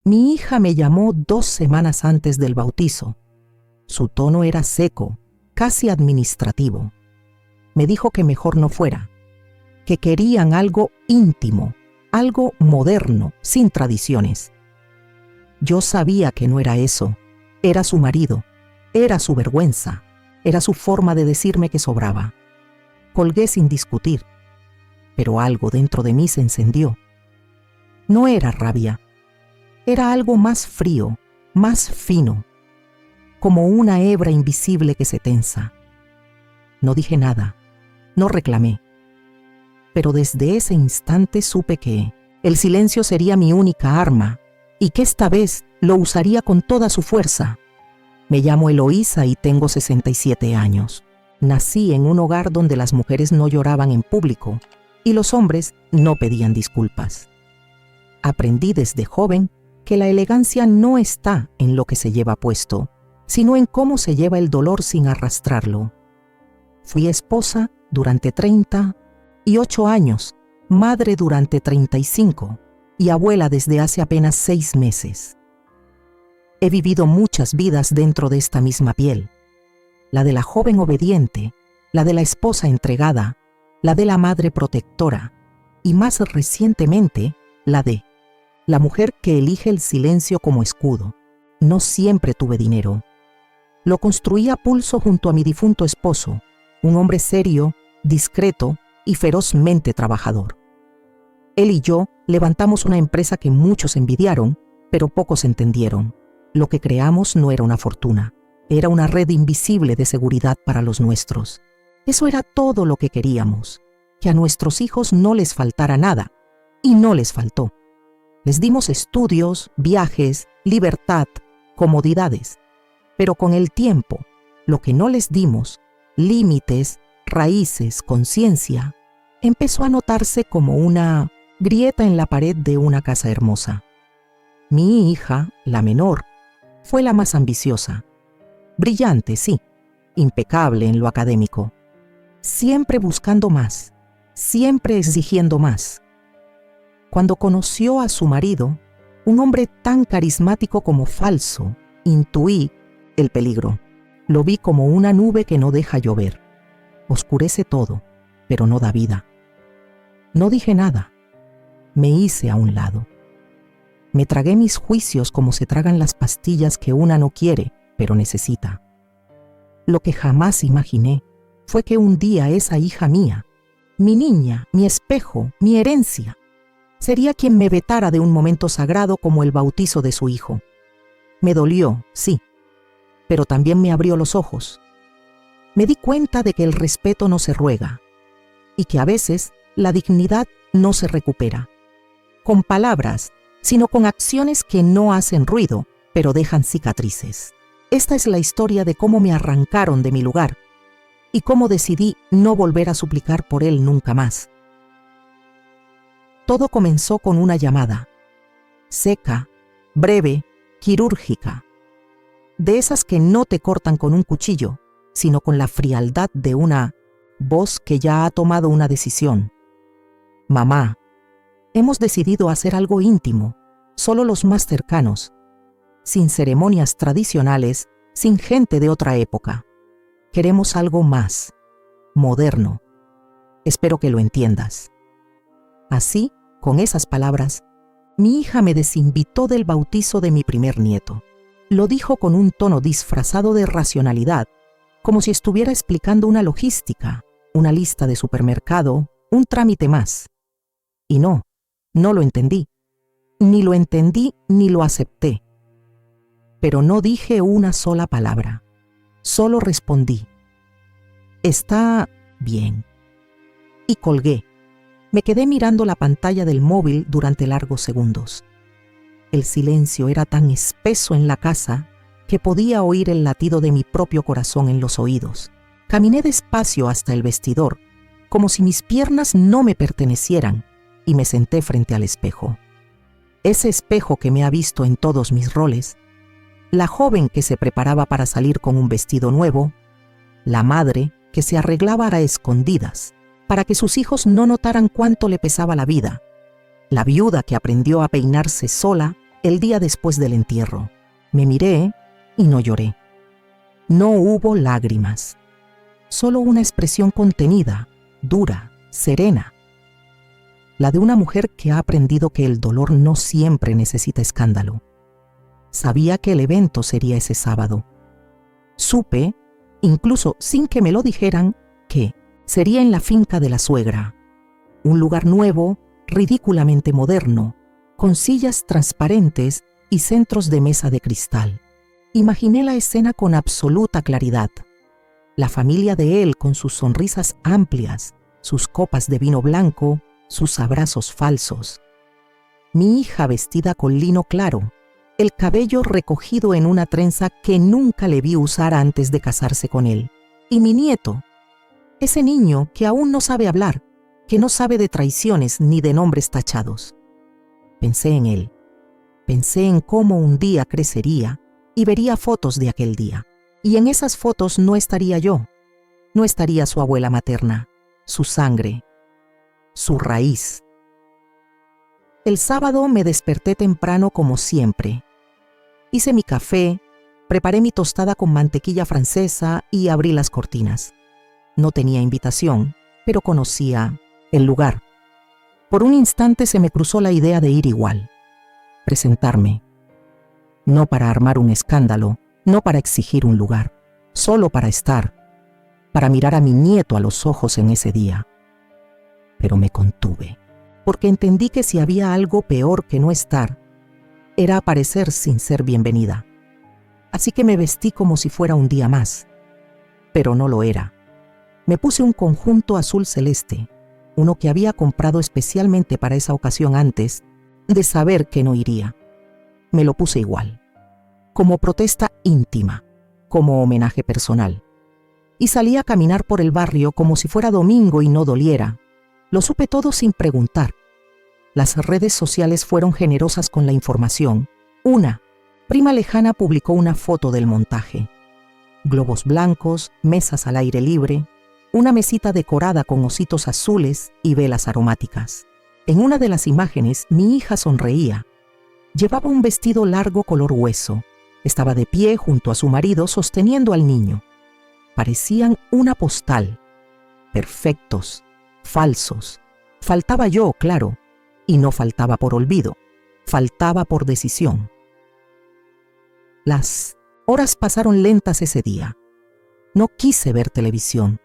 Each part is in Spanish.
Mi hija me llamó 2 semanas antes del bautizo. Su tono era seco, casi administrativo. Me dijo que mejor no fuera, que querían algo íntimo, algo moderno, sin tradiciones. Yo sabía que no era eso. Era su marido, era su vergüenza, era su forma de decirme que sobraba. Colgué sin discutir, pero algo dentro de mí se encendió. No era rabia, era algo más frío, más fino, como una hebra invisible que se tensa. No dije nada, no reclamé, pero desde ese instante supe que el silencio sería mi única arma y que esta vez lo usaría con toda su fuerza. Me llamo Eloísa y tengo 67 años. Nací en un hogar donde las mujeres no lloraban en público y los hombres no pedían disculpas. Aprendí desde joven que la elegancia no está en lo que se lleva puesto, sino en cómo se lleva el dolor sin arrastrarlo. Fui esposa durante 38 años, madre durante 35 y abuela desde hace apenas 6 meses. He vivido muchas vidas dentro de esta misma piel. La de la joven obediente, la de la esposa entregada, la de la madre protectora y más recientemente la de la mujer que elige el silencio como escudo. No siempre tuve dinero. Lo construí a pulso junto a mi difunto esposo, un hombre serio, discreto y ferozmente trabajador. Él y yo levantamos una empresa que muchos envidiaron, pero pocos entendieron. Lo que creamos no era una fortuna, era una red invisible de seguridad para los nuestros. Eso era todo lo que queríamos, que a nuestros hijos no les faltara nada, y no les faltó. Les dimos estudios, viajes, libertad, comodidades, pero con el tiempo, lo que no les dimos, límites, raíces, conciencia, empezó a notarse como una grieta en la pared de una casa hermosa. Mi hija, la menor, fue la más ambiciosa. Brillante, sí, impecable en lo académico. Siempre buscando más, siempre exigiendo más. Cuando conoció a su marido, un hombre tan carismático como falso, intuí el peligro. Lo vi como una nube que no deja llover. Oscurece todo, pero no da vida. No dije nada. Me hice a un lado. Me tragué mis juicios como se tragan las pastillas que una no quiere, pero necesita. Lo que jamás imaginé fue que un día esa hija mía, mi niña, mi espejo, mi herencia, sería quien me vetara de un momento sagrado como el bautizo de su hijo. Me dolió, sí, pero también me abrió los ojos. Me di cuenta de que el respeto no se ruega y que a veces la dignidad no se recupera con palabras, sino con acciones que no hacen ruido, pero dejan cicatrices. Esta es la historia de cómo me arrancaron de mi lugar y cómo decidí no volver a suplicar por él nunca más. Todo comenzó con una llamada, seca, breve, quirúrgica, de esas que no te cortan con un cuchillo, sino con la frialdad de una voz que ya ha tomado una decisión. Mamá, hemos decidido hacer algo íntimo, solo los más cercanos, sin ceremonias tradicionales, sin gente de otra época. Queremos algo más, moderno. Espero que lo entiendas. Así, con esas palabras, mi hija me desinvitó del bautizo de mi primer nieto. Lo dijo con un tono disfrazado de racionalidad, como si estuviera explicando una logística, una lista de supermercado, un trámite más. Y no lo entendí. Ni lo entendí ni lo acepté. Pero no dije una sola palabra. Solo respondí: está bien. Y colgué. Me quedé mirando la pantalla del móvil durante largos segundos. El silencio era tan espeso en la casa que podía oír el latido de mi propio corazón en los oídos. Caminé despacio hasta el vestidor, como si mis piernas no me pertenecieran, y me senté frente al espejo. Ese espejo que me ha visto en todos mis roles, la joven que se preparaba para salir con un vestido nuevo, la madre que se arreglaba a escondidas para que sus hijos no notaran cuánto le pesaba la vida, la viuda que aprendió a peinarse sola el día después del entierro. Me miré y no lloré. No hubo lágrimas, solo una expresión contenida, dura, serena. La de una mujer que ha aprendido que el dolor no siempre necesita escándalo. Sabía que el evento sería ese sábado. Supe, incluso sin que me lo dijeran, que sería en la finca de la suegra, un lugar nuevo, ridículamente moderno, con sillas transparentes y centros de mesa de cristal. Imaginé la escena con absoluta claridad. La familia de él con sus sonrisas amplias, sus copas de vino blanco, sus abrazos falsos. Mi hija vestida con lino claro, el cabello recogido en una trenza que nunca le vi usar antes de casarse con él. Y mi nieto, ese niño que aún no sabe hablar, que no sabe de traiciones ni de nombres tachados. Pensé en él. Pensé en cómo un día crecería y vería fotos de aquel día. Y en esas fotos no estaría yo. No estaría su abuela materna, su sangre, su raíz. El sábado me desperté temprano como siempre. Hice mi café, preparé mi tostada con mantequilla francesa y abrí las cortinas. No tenía invitación, pero conocía el lugar. Por un instante se me cruzó la idea de ir igual. Presentarme. No para armar un escándalo, no para exigir un lugar, solo para estar, para mirar a mi nieto a los ojos en ese día. Pero me contuve, porque entendí que si había algo peor que no estar, era aparecer sin ser bienvenida. Así que me vestí como si fuera un día más, pero no lo era. Me puse un conjunto azul celeste, uno que había comprado especialmente para esa ocasión antes de saber que no iría. Me lo puse igual, como protesta íntima, como homenaje personal. Y salí a caminar por el barrio como si fuera domingo y no doliera. Lo supe todo sin preguntar. Las redes sociales fueron generosas con la información. Una prima lejana publicó una foto del montaje. Globos blancos, mesas al aire libre, una mesita decorada con ositos azules y velas aromáticas. En una de las imágenes, mi hija sonreía. Llevaba un vestido largo color hueso. Estaba de pie junto a su marido sosteniendo al niño. Parecían una postal. Perfectos, falsos. Faltaba yo, claro, y no faltaba por olvido, faltaba por decisión. Las horas pasaron lentas ese día. No quise ver televisión.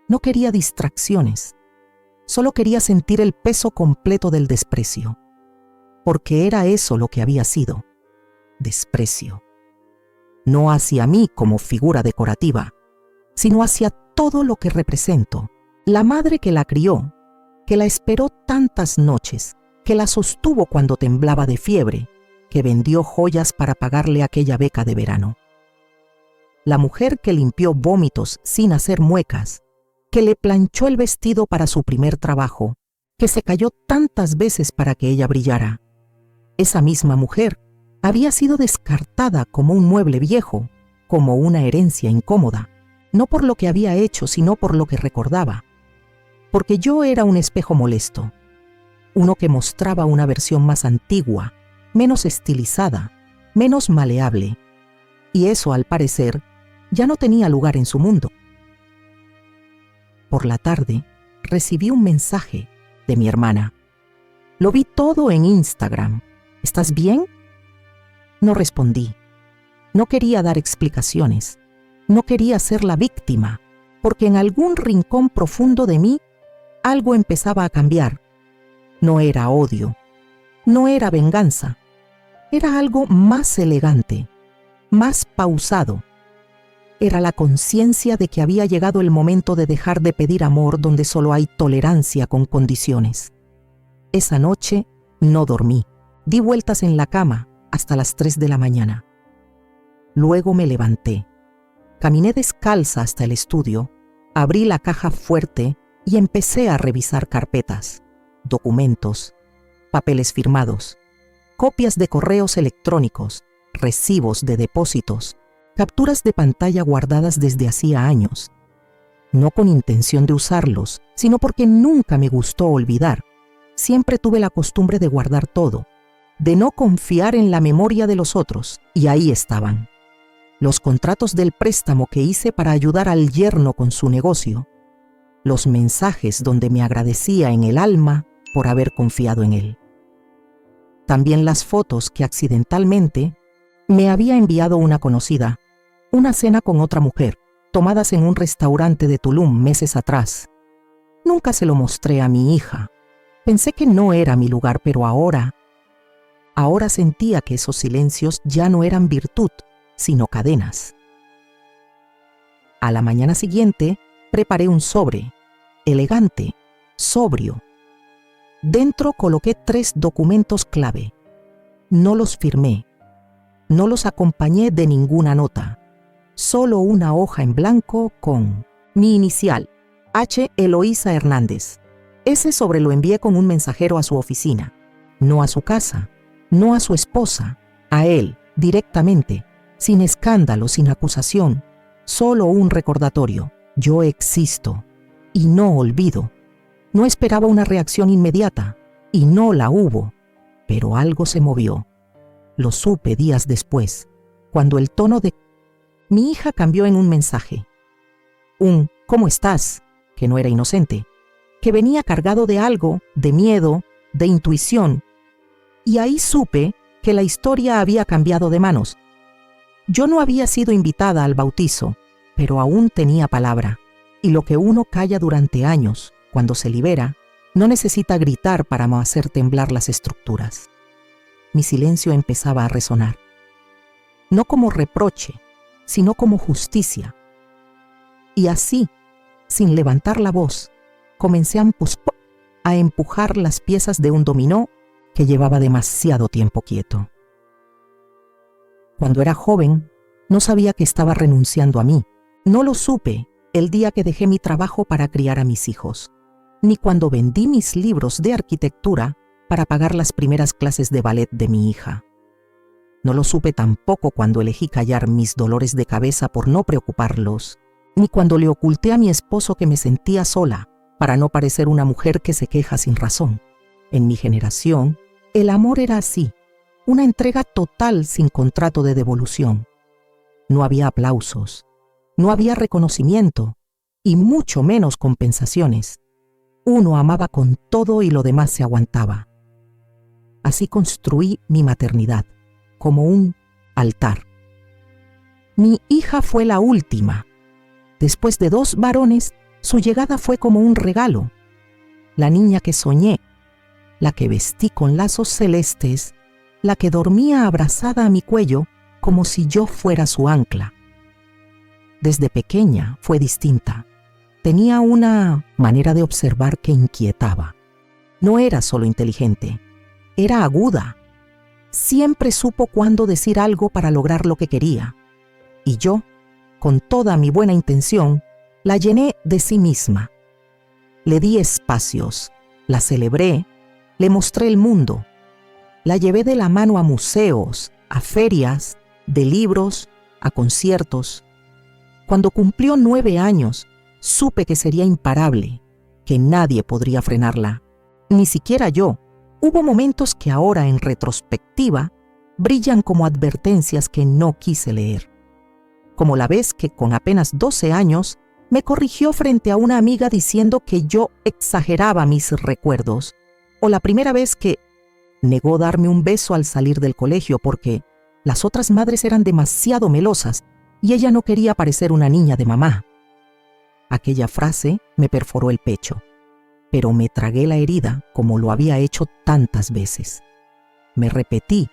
No quería distracciones. Solo quería sentir el peso completo del desprecio. Porque era eso lo que había sido. Desprecio. No hacia mí como figura decorativa, sino hacia todo lo que represento. La madre que la crió, que la esperó tantas noches, que la sostuvo cuando temblaba de fiebre, que vendió joyas para pagarle aquella beca de verano. La mujer que limpió vómitos sin hacer muecas, que le planchó el vestido para su primer trabajo, que se cayó tantas veces para que ella brillara. Esa misma mujer había sido descartada como un mueble viejo, como una herencia incómoda, no por lo que había hecho, sino por lo que recordaba. Porque yo era un espejo molesto, uno que mostraba una versión más antigua, menos estilizada, menos maleable, y eso, al parecer, ya no tenía lugar en su mundo. Por la tarde, recibí un mensaje de mi hermana. Lo vi todo en Instagram. ¿Estás bien? No respondí. No quería dar explicaciones. No quería ser la víctima, porque en algún rincón profundo de mí algo empezaba a cambiar. No era odio, no era venganza, era algo más elegante, más pausado. Era la conciencia de que había llegado el momento de dejar de pedir amor donde solo hay tolerancia con condiciones. Esa noche no dormí, di vueltas en la cama hasta las 3 de la mañana. Luego me levanté, caminé descalza hasta el estudio, abrí la caja fuerte y empecé a revisar carpetas, documentos, papeles firmados, copias de correos electrónicos, recibos de depósitos, capturas de pantalla guardadas desde hacía años. No con intención de usarlos, sino porque nunca me gustó olvidar. Siempre tuve la costumbre de guardar todo, de no confiar en la memoria de los otros, y ahí estaban. Los contratos del préstamo que hice para ayudar al yerno con su negocio, los mensajes donde me agradecía en el alma por haber confiado en él. También las fotos que accidentalmente me había enviado una conocida, una cena con otra mujer, tomadas en un restaurante de Tulum meses atrás. Nunca se lo mostré a mi hija. Pensé que no era mi lugar, pero ahora sentía que esos silencios ya no eran virtud, sino cadenas. A la mañana siguiente, preparé un sobre, elegante, sobrio. Dentro coloqué 3 documentos clave. No los firmé, no los acompañé de ninguna nota, solo una hoja en blanco con mi inicial, H. Eloísa Hernández. Ese sobre lo envié con un mensajero a su oficina, no a su casa, no a su esposa, a él, directamente, sin escándalo, sin acusación, solo un recordatorio. Yo existo y no olvido. No esperaba una reacción inmediata y no la hubo, pero algo se movió. Lo supe días después, cuando el tono de mi hija cambió en un mensaje. Un ¿cómo estás?, que no era inocente, que venía cargado de algo, de miedo, de intuición. Y ahí supe que la historia había cambiado de manos. Yo no había sido invitada al bautizo, pero aún tenía palabra. Y lo que uno calla durante años, cuando se libera, no necesita gritar para hacer temblar las estructuras. Mi silencio empezaba a resonar. No como reproche, sino como justicia. Y así, sin levantar la voz, comencé a empujar las piezas de un dominó que llevaba demasiado tiempo quieto. Cuando era joven, no sabía que estaba renunciando a mí. No lo supe el día que dejé mi trabajo para criar a mis hijos, ni cuando vendí mis libros de arquitectura para pagar las primeras clases de ballet de mi hija. No lo supe tampoco cuando elegí callar mis dolores de cabeza por no preocuparlos, ni cuando le oculté a mi esposo que me sentía sola para no parecer una mujer que se queja sin razón. En mi generación, el amor era así, una entrega total sin contrato de devolución. No había aplausos, no había reconocimiento y mucho menos compensaciones. Uno amaba con todo y lo demás se aguantaba. Así construí mi maternidad, como un altar. Mi hija fue la última. Después de 2 varones, su llegada fue como un regalo. La niña que soñé, la que vestí con lazos celestes, la que dormía abrazada a mi cuello como si yo fuera su ancla. Desde pequeña fue distinta. Tenía una manera de observar que inquietaba. No era solo inteligente, era aguda. Siempre supo cuándo decir algo para lograr lo que quería. Y yo, con toda mi buena intención, la llené de sí misma. Le di espacios, la celebré, le mostré el mundo. La llevé de la mano a museos, a ferias, de libros, a conciertos. Cuando cumplió 9 años, supe que sería imparable, que nadie podría frenarla, ni siquiera yo. Hubo momentos que ahora, en retrospectiva, brillan como advertencias que no quise leer. Como la vez que con apenas 12 años me corrigió frente a una amiga diciendo que yo exageraba mis recuerdos, o la primera vez que negó darme un beso al salir del colegio porque las otras madres eran demasiado melosas y ella no quería parecer una niña de mamá. Aquella frase me perforó el pecho, pero me tragué la herida como lo había hecho tantas veces. Me repetí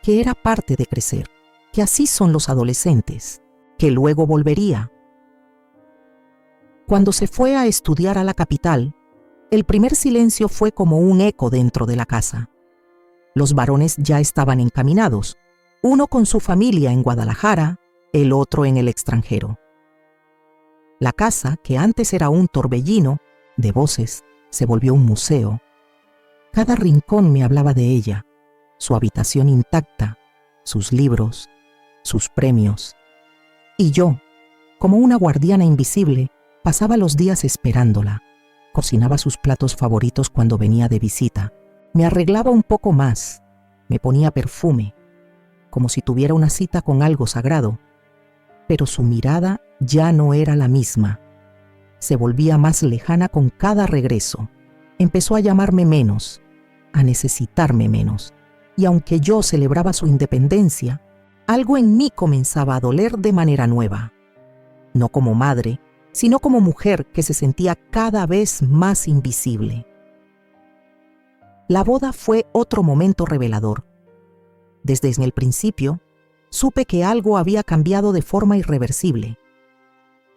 que era parte de crecer, que así son los adolescentes, que luego volvería. Cuando se fue a estudiar a la capital, el primer silencio fue como un eco dentro de la casa. Los varones ya estaban encaminados, uno con su familia en Guadalajara, el otro en el extranjero. La casa, que antes era un torbellino de voces, se volvió un museo. Cada rincón me hablaba de ella, su habitación intacta, sus libros, sus premios. Y yo, como una guardiana invisible, pasaba los días esperándola. Cocinaba sus platos favoritos cuando venía de visita. Me arreglaba un poco más. Me ponía perfume, como si tuviera una cita con algo sagrado, pero su mirada ya no era la misma. Se volvía más lejana con cada regreso. Empezó a llamarme menos, a necesitarme menos, y aunque yo celebraba su independencia, algo en mí comenzaba a doler de manera nueva. No como madre, sino como mujer que se sentía cada vez más invisible. La boda fue otro momento revelador. Desde el principio, supe que algo había cambiado de forma irreversible.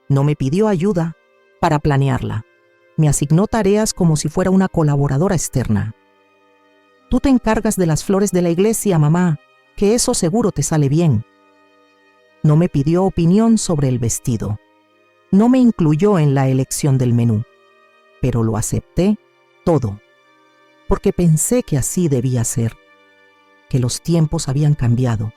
No me pidió ayuda para planearla. Me asignó tareas como si fuera una colaboradora externa. Tú te encargas de las flores de la iglesia, mamá, que eso seguro te sale bien. No me pidió opinión sobre el vestido. No me incluyó en la elección del menú, pero lo acepté todo, porque pensé que así debía ser, que los tiempos habían cambiado,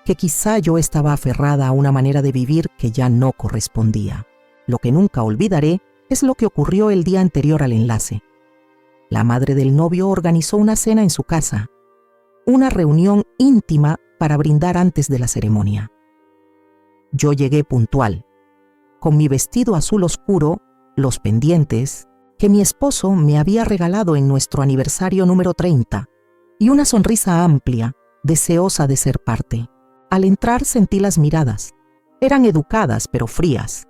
que quizá yo estaba aferrada a una manera de vivir que ya no correspondía. Lo que nunca olvidaré es lo que ocurrió el día anterior al enlace. La madre del novio organizó una cena en su casa, una reunión íntima para brindar antes de la ceremonia. Yo llegué puntual, con mi vestido azul oscuro, los pendientes que mi esposo me había regalado en nuestro aniversario número 30, y una sonrisa amplia, deseosa de ser parte. Al entrar sentí las miradas. Eran educadas pero frías.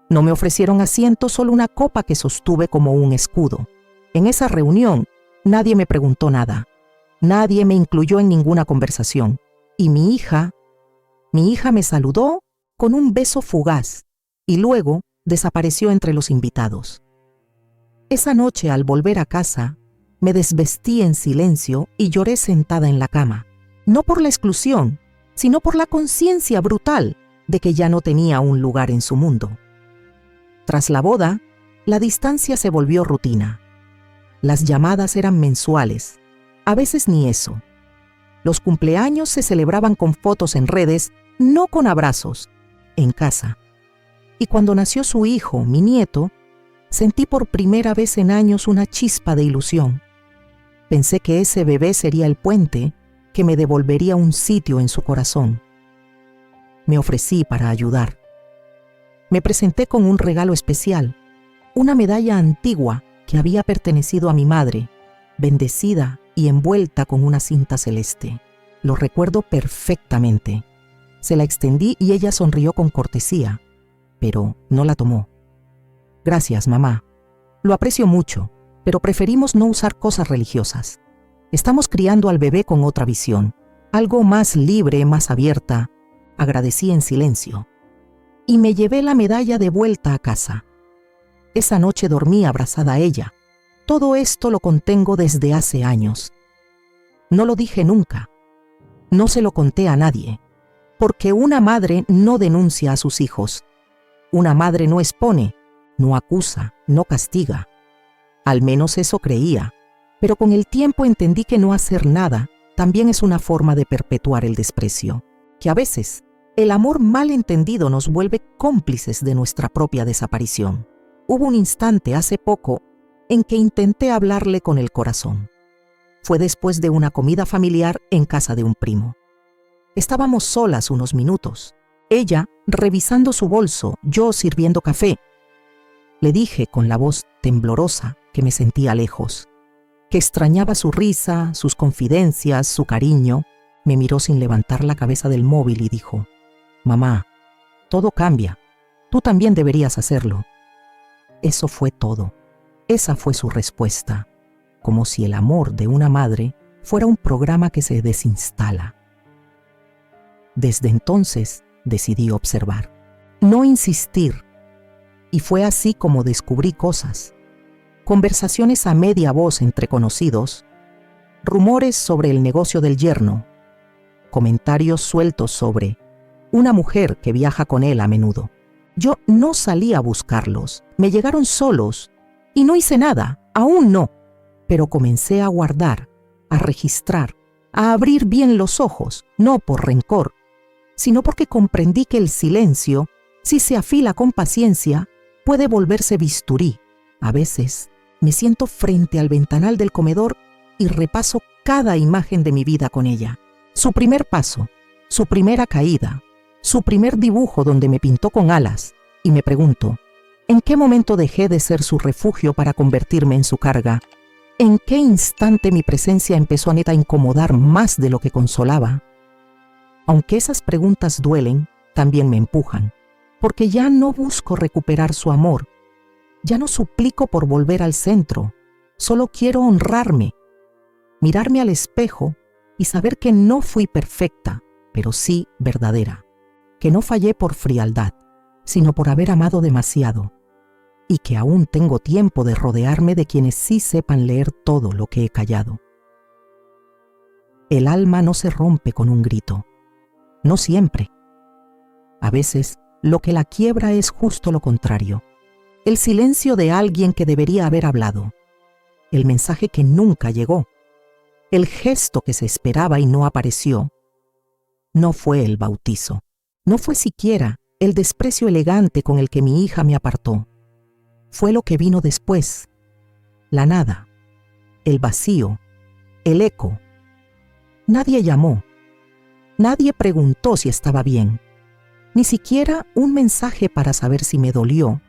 No me ofrecieron asiento, solo una copa que sostuve como un escudo. En esa reunión, nadie me preguntó nada. Nadie me incluyó en ninguna conversación. Y mi hija me saludó con un beso fugaz y luego desapareció entre los invitados. Esa noche, al volver a casa, me desvestí en silencio y lloré sentada en la cama, no por la exclusión, sino por la conciencia brutal de que ya no tenía un lugar en su mundo. Tras la boda, la distancia se volvió rutina. Las llamadas eran mensuales, a veces ni eso. Los cumpleaños se celebraban con fotos en redes, no con abrazos, en casa. Y cuando nació su hijo, mi nieto, sentí por primera vez en años una chispa de ilusión. Pensé que ese bebé sería el puente que me devolvería un sitio en su corazón. Me ofrecí para ayudar. Me presenté con un regalo especial, una medalla antigua que había pertenecido a mi madre, bendecida y envuelta con una cinta celeste. Lo recuerdo perfectamente. Se la extendí y ella sonrió con cortesía, pero no la tomó. Gracias, mamá. Lo aprecio mucho, pero preferimos no usar cosas religiosas. Estamos criando al bebé con otra visión, algo más libre, más abierta. Agradecí en silencio. Y me llevé la medalla de vuelta a casa. Esa noche dormí abrazada a ella. Todo esto lo contengo desde hace años. No lo dije nunca. No se lo conté a nadie. Porque una madre no denuncia a sus hijos. Una madre no expone, no acusa, no castiga. Al menos eso creía. Pero con el tiempo entendí que no hacer nada también es una forma de perpetuar el desprecio. Que a veces el amor mal entendido nos vuelve cómplices de nuestra propia desaparición. Hubo un instante hace poco en que intenté hablarle con el corazón. Fue después de una comida familiar en casa de un primo. Estábamos solas unos minutos. Ella revisando su bolso, yo sirviendo café. Le dije con la voz temblorosa que me sentía lejos, que extrañaba su risa, sus confidencias, su cariño. Me miró sin levantar la cabeza del móvil y dijo: «Mamá, todo cambia. Tú también deberías hacerlo». Eso fue todo. Esa fue su respuesta, como si el amor de una madre fuera un programa que se desinstala. Desde entonces decidí observar, no insistir, y fue así como descubrí cosas. Conversaciones a media voz entre conocidos, rumores sobre el negocio del yerno, comentarios sueltos sobre una mujer que viaja con él a menudo. Yo no salí a buscarlos, me llegaron solos y no hice nada, aún no, pero comencé a guardar, a registrar, a abrir bien los ojos, no por rencor, sino porque comprendí que el silencio, si se afila con paciencia, puede volverse bisturí. A veces me siento frente al ventanal del comedor y repaso cada imagen de mi vida con ella. Su primer paso, su primera caída, su primer dibujo donde me pintó con alas, y me pregunto, ¿en qué momento dejé de ser su refugio para convertirme en su carga? ¿En qué instante mi presencia empezó a incomodar más de lo que consolaba? Aunque esas preguntas duelen, también me empujan, porque ya no busco recuperar su amor, ya no suplico por volver al centro, solo quiero honrarme, mirarme al espejo y saber que no fui perfecta, pero sí verdadera, que no fallé por frialdad, sino por haber amado demasiado, y que aún tengo tiempo de rodearme de quienes sí sepan leer todo lo que he callado. El alma no se rompe con un grito, no siempre. A veces, lo que la quiebra es justo lo contrario, el silencio de alguien que debería haber hablado, el mensaje que nunca llegó, el gesto que se esperaba y no apareció. No fue el bautizo, no fue siquiera el desprecio elegante con el que mi hija me apartó. Fue lo que vino después, la nada, el vacío, el eco. Nadie llamó, nadie preguntó si estaba bien, ni siquiera un mensaje para saber si me dolió,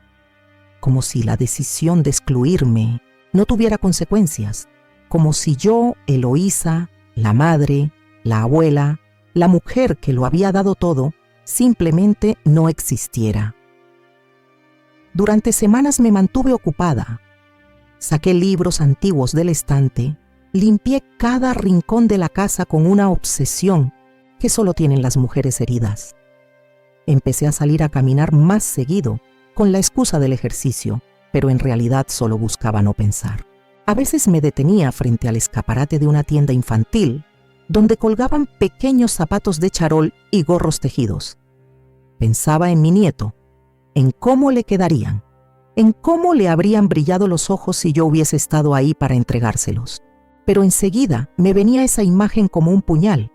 como si la decisión de excluirme no tuviera consecuencias, como si yo, Eloísa, la madre, la abuela, la mujer que lo había dado todo, simplemente no existiera. Durante semanas me mantuve ocupada. Saqué libros antiguos del estante, limpié cada rincón de la casa con una obsesión que solo tienen las mujeres heridas. Empecé a salir a caminar más seguido, con la excusa del ejercicio, pero en realidad solo buscaba no pensar. A veces me detenía frente al escaparate de una tienda infantil, donde colgaban pequeños zapatos de charol y gorros tejidos. Pensaba en mi nieto, en cómo le quedarían, en cómo le habrían brillado los ojos si yo hubiese estado ahí para entregárselos. Pero enseguida me venía esa imagen como un puñal,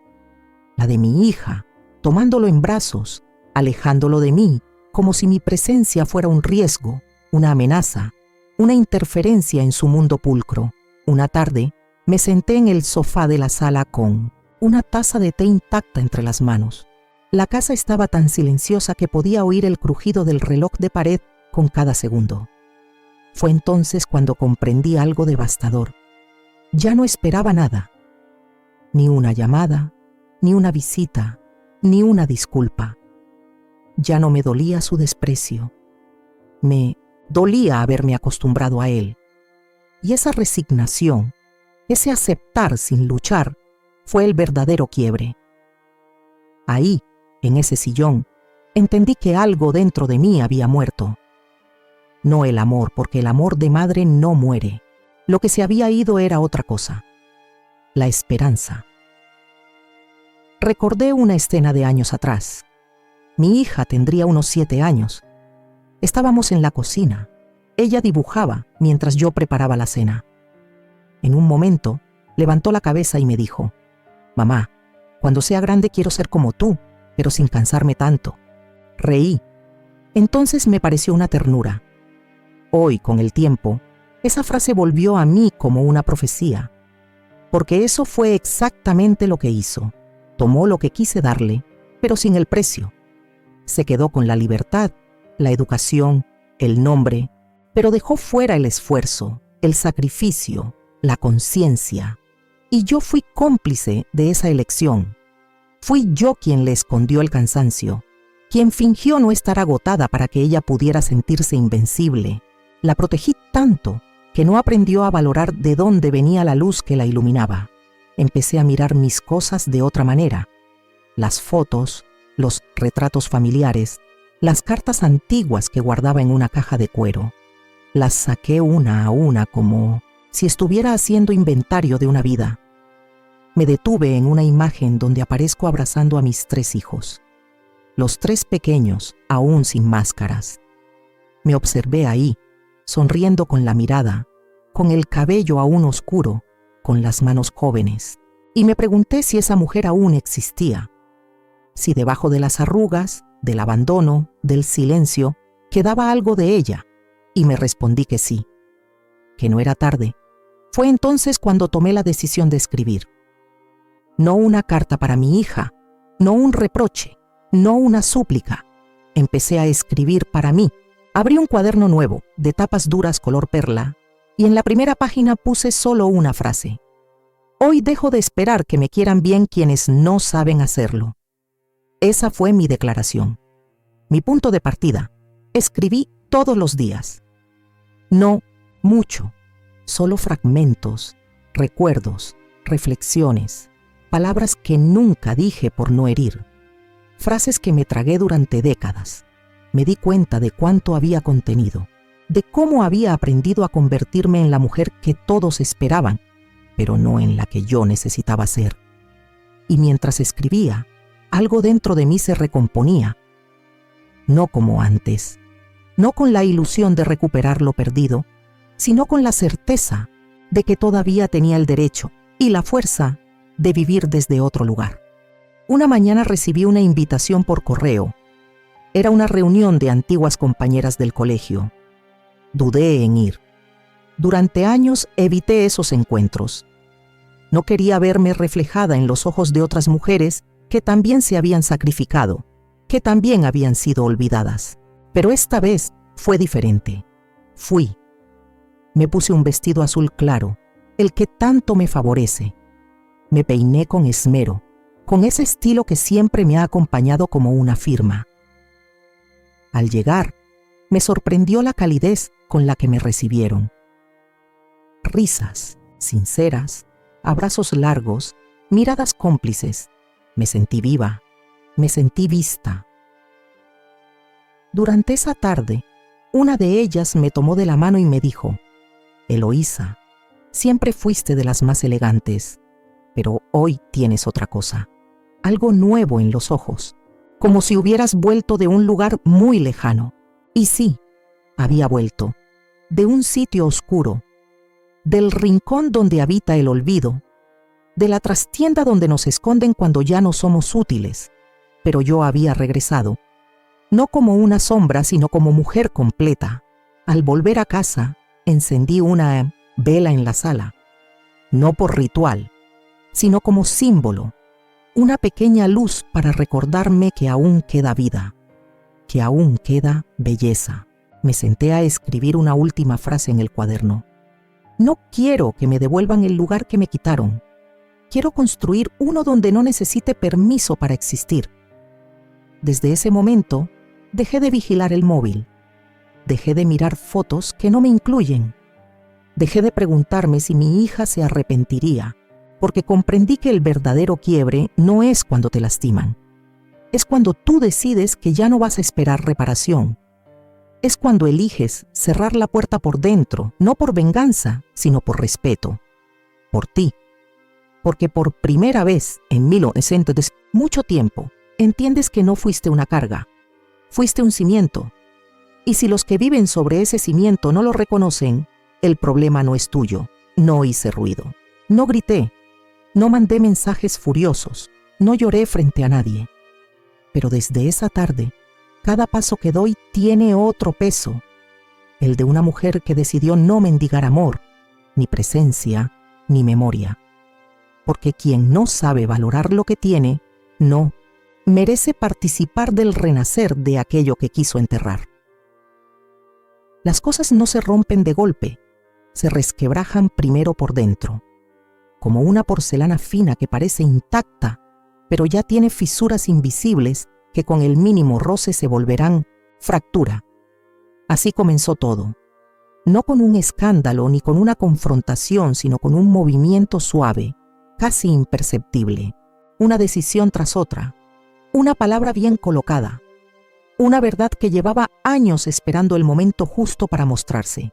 la de mi hija, tomándolo en brazos, alejándolo de mí, como si mi presencia fuera un riesgo, una amenaza, una interferencia en su mundo pulcro. Una tarde, me senté en el sofá de la sala con una taza de té intacta entre las manos. La casa estaba tan silenciosa que podía oír el crujido del reloj de pared con cada segundo. Fue entonces cuando comprendí algo devastador. Ya no esperaba nada, ni una llamada, ni una visita, ni una disculpa. Ya no me dolía su desprecio. Me dolía haberme acostumbrado a él. Y esa resignación, ese aceptar sin luchar, fue el verdadero quiebre. Ahí, en ese sillón, entendí que algo dentro de mí había muerto. No el amor, porque el amor de madre no muere. Lo que se había ido era otra cosa. La esperanza. Recordé una escena de años atrás. Mi hija tendría unos 7 años. Estábamos en la cocina. Ella dibujaba mientras yo preparaba la cena. En un momento, levantó la cabeza y me dijo, «Mamá, cuando sea grande quiero ser como tú, pero sin cansarme tanto». Reí. Entonces me pareció una ternura. Hoy, con el tiempo, esa frase volvió a mí como una profecía, porque eso fue exactamente lo que hizo. Tomó lo que quise darle, pero sin el precio. Se quedó con la libertad, la educación, el nombre, pero dejó fuera el esfuerzo, el sacrificio, la conciencia. Y yo fui cómplice de esa elección. Fui yo quien le escondió el cansancio, quien fingió no estar agotada para que ella pudiera sentirse invencible. La protegí tanto que no aprendió a valorar de dónde venía la luz que la iluminaba. Empecé a mirar mis cosas de otra manera. Las fotos, los retratos familiares, las cartas antiguas que guardaba en una caja de cuero. Las saqué una a una como si estuviera haciendo inventario de una vida. Me detuve en una imagen donde aparezco abrazando a mis 3 hijos. Los 3 pequeños, aún sin máscaras. Me observé ahí, sonriendo con la mirada, con el cabello aún oscuro, con las manos jóvenes, y me pregunté si esa mujer aún existía, si debajo de las arrugas, del abandono, del silencio, quedaba algo de ella, y me respondí que sí, que no era tarde, Fue entonces cuando tomé la decisión de escribir. No una carta para mi hija, no un reproche, no una súplica. Empecé a escribir para mí. Abrí un cuaderno nuevo, de tapas duras color perla, y en la primera página puse solo una frase. Hoy dejo de esperar que me quieran bien quienes no saben hacerlo. Esa fue mi declaración. Mi punto de partida. Escribí todos los días. No mucho, solo fragmentos, recuerdos, reflexiones, palabras que nunca dije por no herir, frases que me tragué durante décadas. Me di cuenta de cuánto había contenido, de cómo había aprendido a convertirme en la mujer que todos esperaban, pero no en la que yo necesitaba ser. Y mientras escribía, algo dentro de mí se recomponía. No como antes, no con la ilusión de recuperar lo perdido, sino con la certeza de que todavía tenía el derecho y la fuerza de vivir desde otro lugar. Una mañana recibí una invitación por correo. Era una reunión de antiguas compañeras del colegio. Dudé en ir. Durante años evité esos encuentros. No quería verme reflejada en los ojos de otras mujeres que también se habían sacrificado, que también habían sido olvidadas. Pero esta vez fue diferente. Fui. Me puse un vestido azul claro, el que tanto me favorece. Me peiné con esmero, con ese estilo que siempre me ha acompañado como una firma. Al llegar, me sorprendió la calidez con la que me recibieron. Risas, sinceras, abrazos largos, miradas cómplices. Me sentí viva, me sentí vista. Durante esa tarde, una de ellas me tomó de la mano y me dijo: Eloísa, siempre fuiste de las más elegantes, pero hoy tienes otra cosa, algo nuevo en los ojos, como si hubieras vuelto de un lugar muy lejano. Y sí, había vuelto, de un sitio oscuro, del rincón donde habita el olvido, de la trastienda donde nos esconden cuando ya no somos útiles. Pero yo había regresado, no como una sombra, sino como mujer completa. Al volver a casa, encendí una vela en la sala, no por ritual, sino como símbolo, una pequeña luz para recordarme que aún queda vida, que aún queda belleza. Me senté a escribir una última frase en el cuaderno. No quiero que me devuelvan el lugar que me quitaron. Quiero construir uno donde no necesite permiso para existir. Desde ese momento, dejé de vigilar el móvil. Dejé de mirar fotos que no me incluyen. Dejé de preguntarme si mi hija se arrepentiría, porque comprendí que el verdadero quiebre no es cuando te lastiman. Es cuando tú decides que ya no vas a esperar reparación. Es cuando eliges cerrar la puerta por dentro, no por venganza, sino por respeto. Por ti. Porque por primera vez en 1900, mucho tiempo, entiendes que no fuiste una carga. Fuiste un cimiento. Y si los que viven sobre ese cimiento no lo reconocen, el problema no es tuyo. No hice ruido. No grité. No mandé mensajes furiosos. No lloré frente a nadie. Pero desde esa tarde, cada paso que doy tiene otro peso. El de una mujer que decidió no mendigar amor, ni presencia, ni memoria. Porque quien no sabe valorar lo que tiene, no merece participar del renacer de aquello que quiso enterrar. Las cosas no se rompen de golpe, se resquebrajan primero por dentro, como una porcelana fina que parece intacta, pero ya tiene fisuras invisibles que con el mínimo roce se volverán fractura. Así comenzó todo, no con un escándalo ni con una confrontación, sino con un movimiento suave, casi imperceptible, una decisión tras otra, una palabra bien colocada, una verdad que llevaba años esperando el momento justo para mostrarse.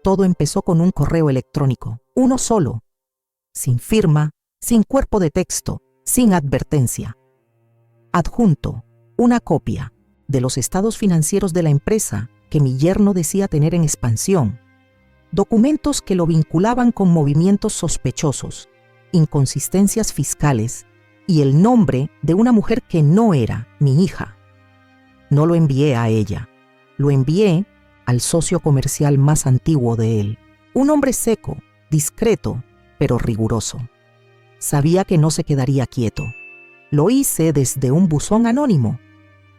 Todo empezó con un correo electrónico, uno solo, sin firma, sin cuerpo de texto, sin advertencia. Adjunto, una copia de los estados financieros de la empresa que mi yerno decía tener en expansión, documentos que lo vinculaban con movimientos sospechosos, inconsistencias fiscales y el nombre de una mujer que no era mi hija. No lo envié a ella, lo envié al socio comercial más antiguo de él, un hombre seco, discreto, pero riguroso. Sabía que no se quedaría quieto. Lo hice desde un buzón anónimo.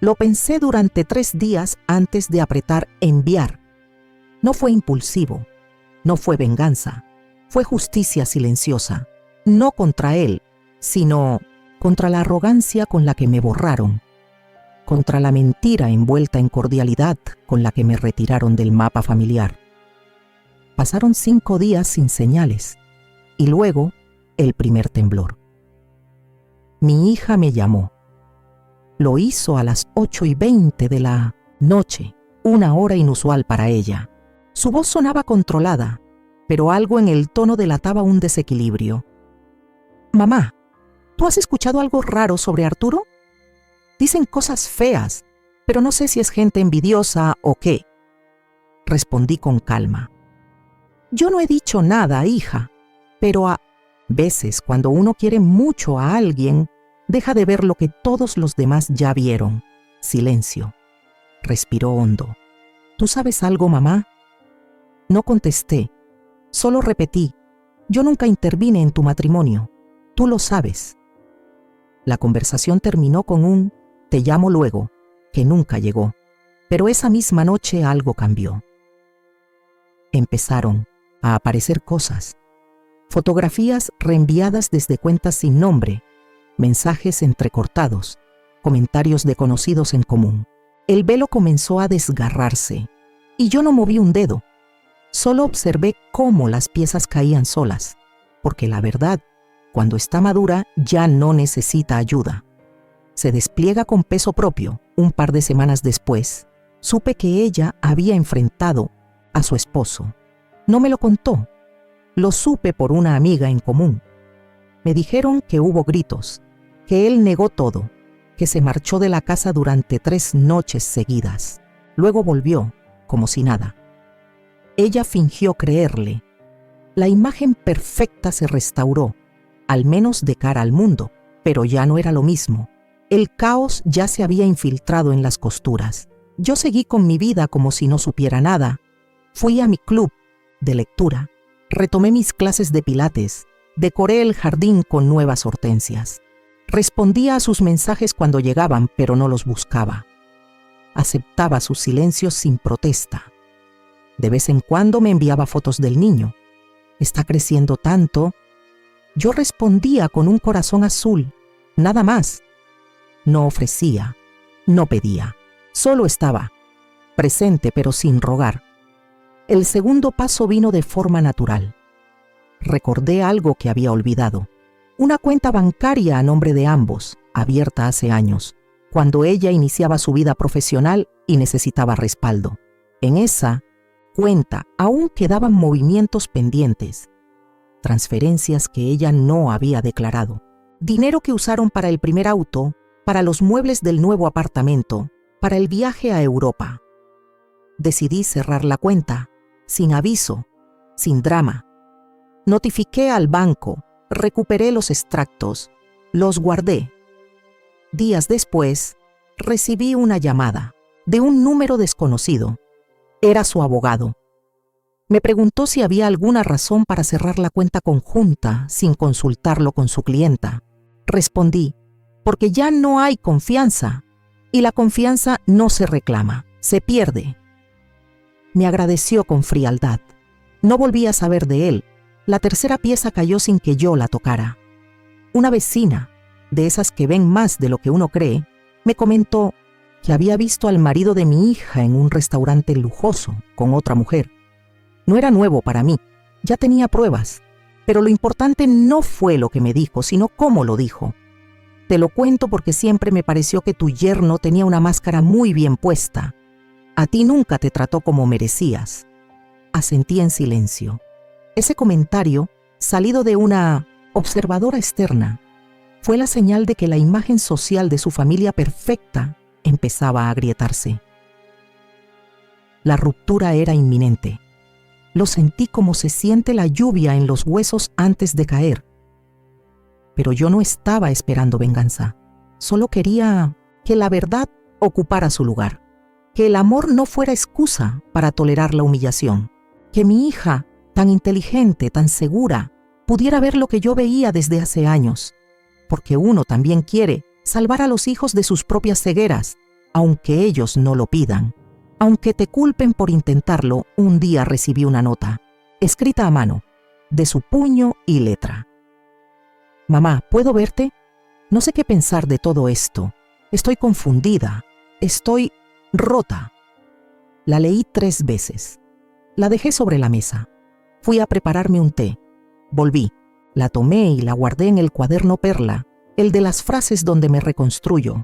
Lo pensé durante 3 días antes de apretar enviar. No fue impulsivo, no fue venganza, fue justicia silenciosa, no contra él, sino contra la arrogancia con la que me borraron, contra la mentira envuelta en cordialidad con la que me retiraron del mapa familiar. Pasaron 5 días sin señales y luego el primer temblor. Mi hija me llamó. Lo hizo a las 8:20 de la noche, una hora inusual para ella. Su voz sonaba controlada, pero algo en el tono delataba un desequilibrio. «Mamá, ¿tú has escuchado algo raro sobre Arturo? Dicen cosas feas, pero no sé si es gente envidiosa o qué». Respondí con calma. «Yo no he dicho nada, hija, pero a veces cuando uno quiere mucho a alguien, deja de ver lo que todos los demás ya vieron». Silencio. Respiró hondo. «¿Tú sabes algo, mamá?». No contesté, solo repetí: «Yo nunca intervine en tu matrimonio. Tú lo sabes». La conversación terminó con un «te llamo luego», que nunca llegó. Pero esa misma noche algo cambió. Empezaron a aparecer cosas. Fotografías reenviadas desde cuentas sin nombre, mensajes entrecortados, comentarios de conocidos en común. El velo comenzó a desgarrarse y yo no moví un dedo. Solo observé cómo las piezas caían solas, porque la verdad, cuando está madura, ya no necesita ayuda. Se despliega con peso propio. Un par de semanas después, supe que ella había enfrentado a su esposo. No me lo contó. Lo supe por una amiga en común. Me dijeron que hubo gritos, que él negó todo, que se marchó de la casa durante 3 noches seguidas. Luego volvió, como si nada. Ella fingió creerle. La imagen perfecta se restauró, al menos de cara al mundo, pero ya no era lo mismo. El caos ya se había infiltrado en las costuras. Yo seguí con mi vida como si no supiera nada. Fui a mi club de lectura, retomé mis clases de pilates, decoré el jardín con nuevas hortensias. Respondía a sus mensajes cuando llegaban, pero no los buscaba. Aceptaba sus silencios sin protesta. De vez en cuando me enviaba fotos del niño. «Está creciendo tanto». Yo respondía con un corazón azul, nada más. No ofrecía, no pedía, solo estaba, presente pero sin rogar. El segundo paso vino de forma natural. Recordé algo que había olvidado. Una cuenta bancaria a nombre de ambos, abierta hace años, cuando ella iniciaba su vida profesional y necesitaba respaldo. En esa cuenta aún quedaban movimientos pendientes, transferencias que ella no había declarado, dinero que usaron para el primer auto, para los muebles del nuevo apartamento, para el viaje a Europa. Decidí cerrar la cuenta, sin aviso, sin drama. Notifiqué al banco, recuperé los extractos, los guardé. Días después, recibí una llamada de un número desconocido. Era su abogado. Me preguntó si había alguna razón para cerrar la cuenta conjunta sin consultarlo con su clienta. Respondí: porque ya no hay confianza, y la confianza no se reclama, se pierde. Me agradeció con frialdad. No volví a saber de él. La tercera pieza cayó sin que yo la tocara. Una vecina, de esas que ven más de lo que uno cree, me comentó que había visto al marido de mi hija en un restaurante lujoso con otra mujer. No era nuevo para mí, ya tenía pruebas, pero lo importante no fue lo que me dijo, sino cómo lo dijo. Te lo cuento porque siempre me pareció que tu yerno tenía una máscara muy bien puesta. A ti nunca te trató como merecías. Asentí en silencio. Ese comentario, salido de una observadora externa, fue la señal de que la imagen social de su familia perfecta empezaba a agrietarse. La ruptura era inminente. Lo sentí como se siente la lluvia en los huesos antes de caer. Pero yo no estaba esperando venganza. Solo quería que la verdad ocupara su lugar. Que el amor no fuera excusa para tolerar la humillación. Que mi hija tan inteligente, tan segura, pudiera ver lo que yo veía desde hace años, porque uno también quiere salvar a los hijos de sus propias cegueras, aunque ellos no lo pidan. Aunque te culpen por intentarlo, un día recibí una nota, escrita a mano, de su puño y letra. Mamá, ¿puedo verte? No sé qué pensar de todo esto. Estoy confundida. Estoy rota. La leí 3 veces. La dejé sobre la mesa. Fui a prepararme un té. Volví. La tomé y la guardé en el cuaderno perla, el de las frases donde me reconstruyo.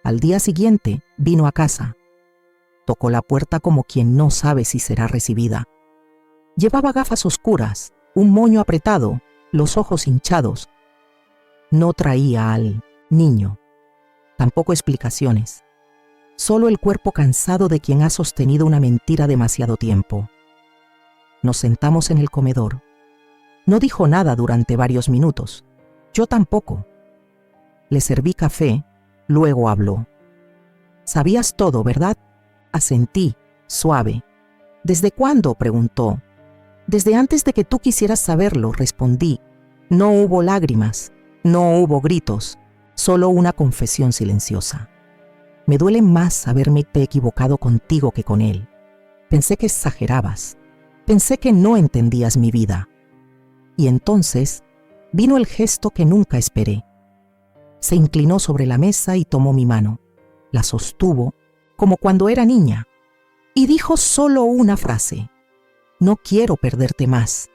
Al día siguiente vino a casa. Tocó la puerta como quien no sabe si será recibida. Llevaba gafas oscuras, un moño apretado, los ojos hinchados. No traía al niño. Tampoco explicaciones. Solo el cuerpo cansado de quien ha sostenido una mentira demasiado tiempo. Nos sentamos en el comedor. No dijo nada durante varios minutos. Yo tampoco. Le serví café, luego habló. «Sabías todo, ¿verdad?». Asentí, suave. «¿Desde cuándo?», preguntó. «Desde antes de que tú quisieras saberlo», respondí. No hubo lágrimas, no hubo gritos, solo una confesión silenciosa. «Me duele más haberme equivocado contigo que con él. Pensé que exagerabas. Pensé que no entendías mi vida». Y entonces vino el gesto que nunca esperé. Se inclinó sobre la mesa y tomó mi mano. La sostuvo, como cuando era niña, y dijo solo una frase: «No quiero perderte más».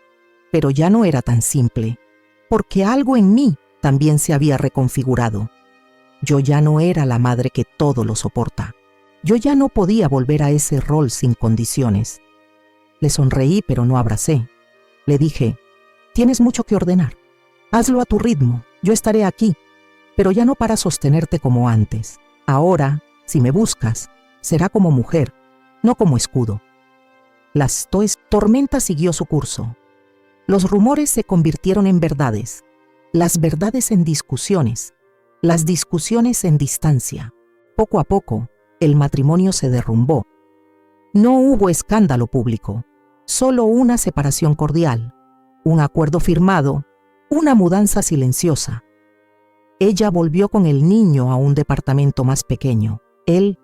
Pero ya no era tan simple, porque algo en mí también se había reconfigurado. Yo ya no era la madre que todo lo soporta. Yo ya no podía volver a ese rol sin condiciones. Le sonreí, pero no abracé. Le dije: «Tienes mucho que ordenar. Hazlo a tu ritmo, yo estaré aquí, pero ya no para sostenerte como antes. Ahora, si me buscas, será como mujer, no como escudo». La tormenta siguió su curso. Los rumores se convirtieron en verdades, las verdades en discusiones, las discusiones en distancia. Poco a poco, el matrimonio se derrumbó. No hubo escándalo público, solo una separación cordial, un acuerdo firmado, una mudanza silenciosa. Ella volvió con el niño a un departamento más pequeño. Él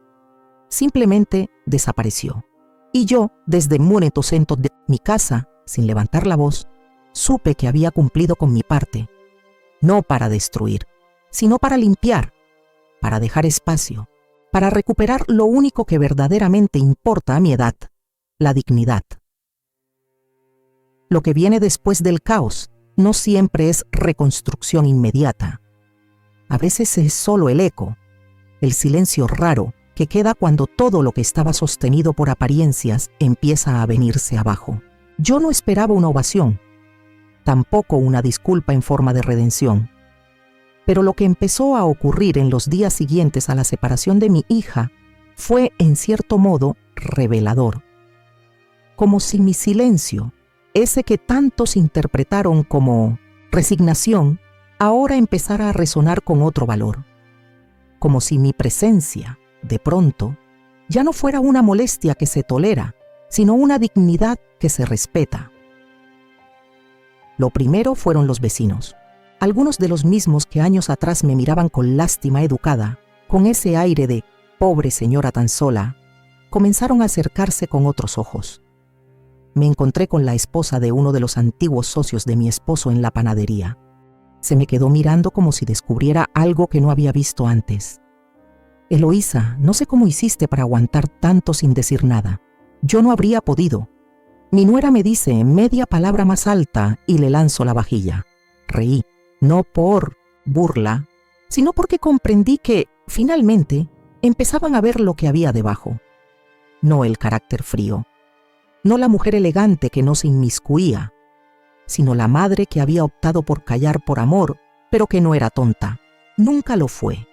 simplemente desapareció. Y yo, desde Munetocento de mi casa, sin levantar la voz, supe que había cumplido con mi parte. No para destruir, sino para limpiar, para dejar espacio, para recuperar lo único que verdaderamente importa a mi edad, la dignidad. Lo que viene después del caos no siempre es reconstrucción inmediata. A veces es solo el eco, el silencio raro que queda cuando todo lo que estaba sostenido por apariencias empieza a venirse abajo. Yo no esperaba una ovación, tampoco una disculpa en forma de redención. Pero lo que empezó a ocurrir en los días siguientes a la separación de mi hija fue, en cierto modo, revelador. Como si mi silencio, ese que tantos interpretaron como resignación, ahora empezara a resonar con otro valor. Como si mi presencia, de pronto, ya no fuera una molestia que se tolera, sino una dignidad que se respeta. Lo primero fueron los vecinos, algunos de los mismos que años atrás me miraban con lástima educada, con ese aire de «pobre señora tan sola», comenzaron a acercarse con otros ojos. Me encontré con la esposa de uno de los antiguos socios de mi esposo en la panadería. Se me quedó mirando como si descubriera algo que no había visto antes. «Eloísa, no sé cómo hiciste para aguantar tanto sin decir nada. Yo no habría podido». Mi nuera me dice media palabra más alta y le lanzo la vajilla. Reí, no por burla, sino porque comprendí que, finalmente, empezaban a ver lo que había debajo. No el carácter frío, no la mujer elegante que no se inmiscuía, sino la madre que había optado por callar por amor, pero que no era tonta. Nunca lo fue.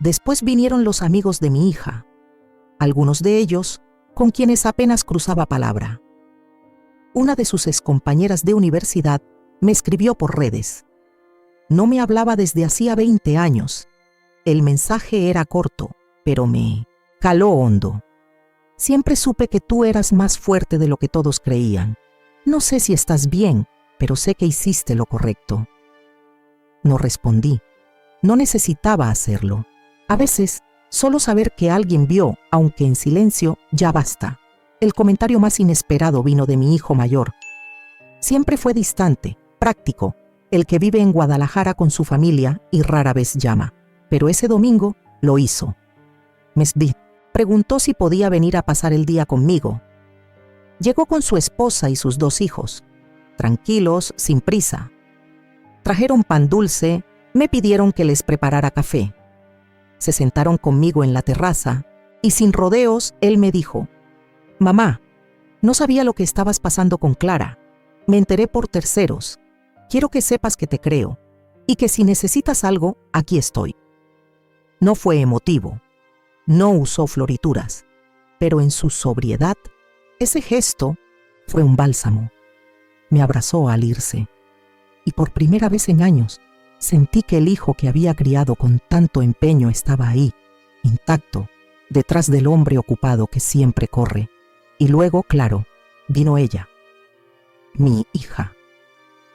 Después vinieron los amigos de mi hija, algunos de ellos con quienes apenas cruzaba palabra. Una de sus excompañeras de universidad me escribió por redes. No me hablaba desde hacía 20 años. El mensaje era corto, pero me caló hondo. Siempre supe que tú eras más fuerte de lo que todos creían. No sé si estás bien, pero sé que hiciste lo correcto. No respondí. No necesitaba hacerlo. A veces, solo saber que alguien vio, aunque en silencio, ya basta. El comentario más inesperado vino de mi hijo mayor. Siempre fue distante, práctico, el que vive en Guadalajara con su familia y rara vez llama. Pero ese domingo lo hizo. Mesbih preguntó si podía venir a pasar el día conmigo. Llegó con su esposa y sus 2 hijos, tranquilos, sin prisa. Trajeron pan dulce, me pidieron que les preparara café. Se sentaron conmigo en la terraza y sin rodeos él me dijo: «Mamá, no sabía lo que estabas pasando con Clara. Me enteré por terceros. Quiero que sepas que te creo y que si necesitas algo, aquí estoy». No fue emotivo, no usó florituras, pero en su sobriedad, ese gesto fue un bálsamo. Me abrazó al irse y por primera vez en años sentí que el hijo que había criado con tanto empeño estaba ahí, intacto, detrás del hombre ocupado que siempre corre. Y luego, claro, vino ella, mi hija.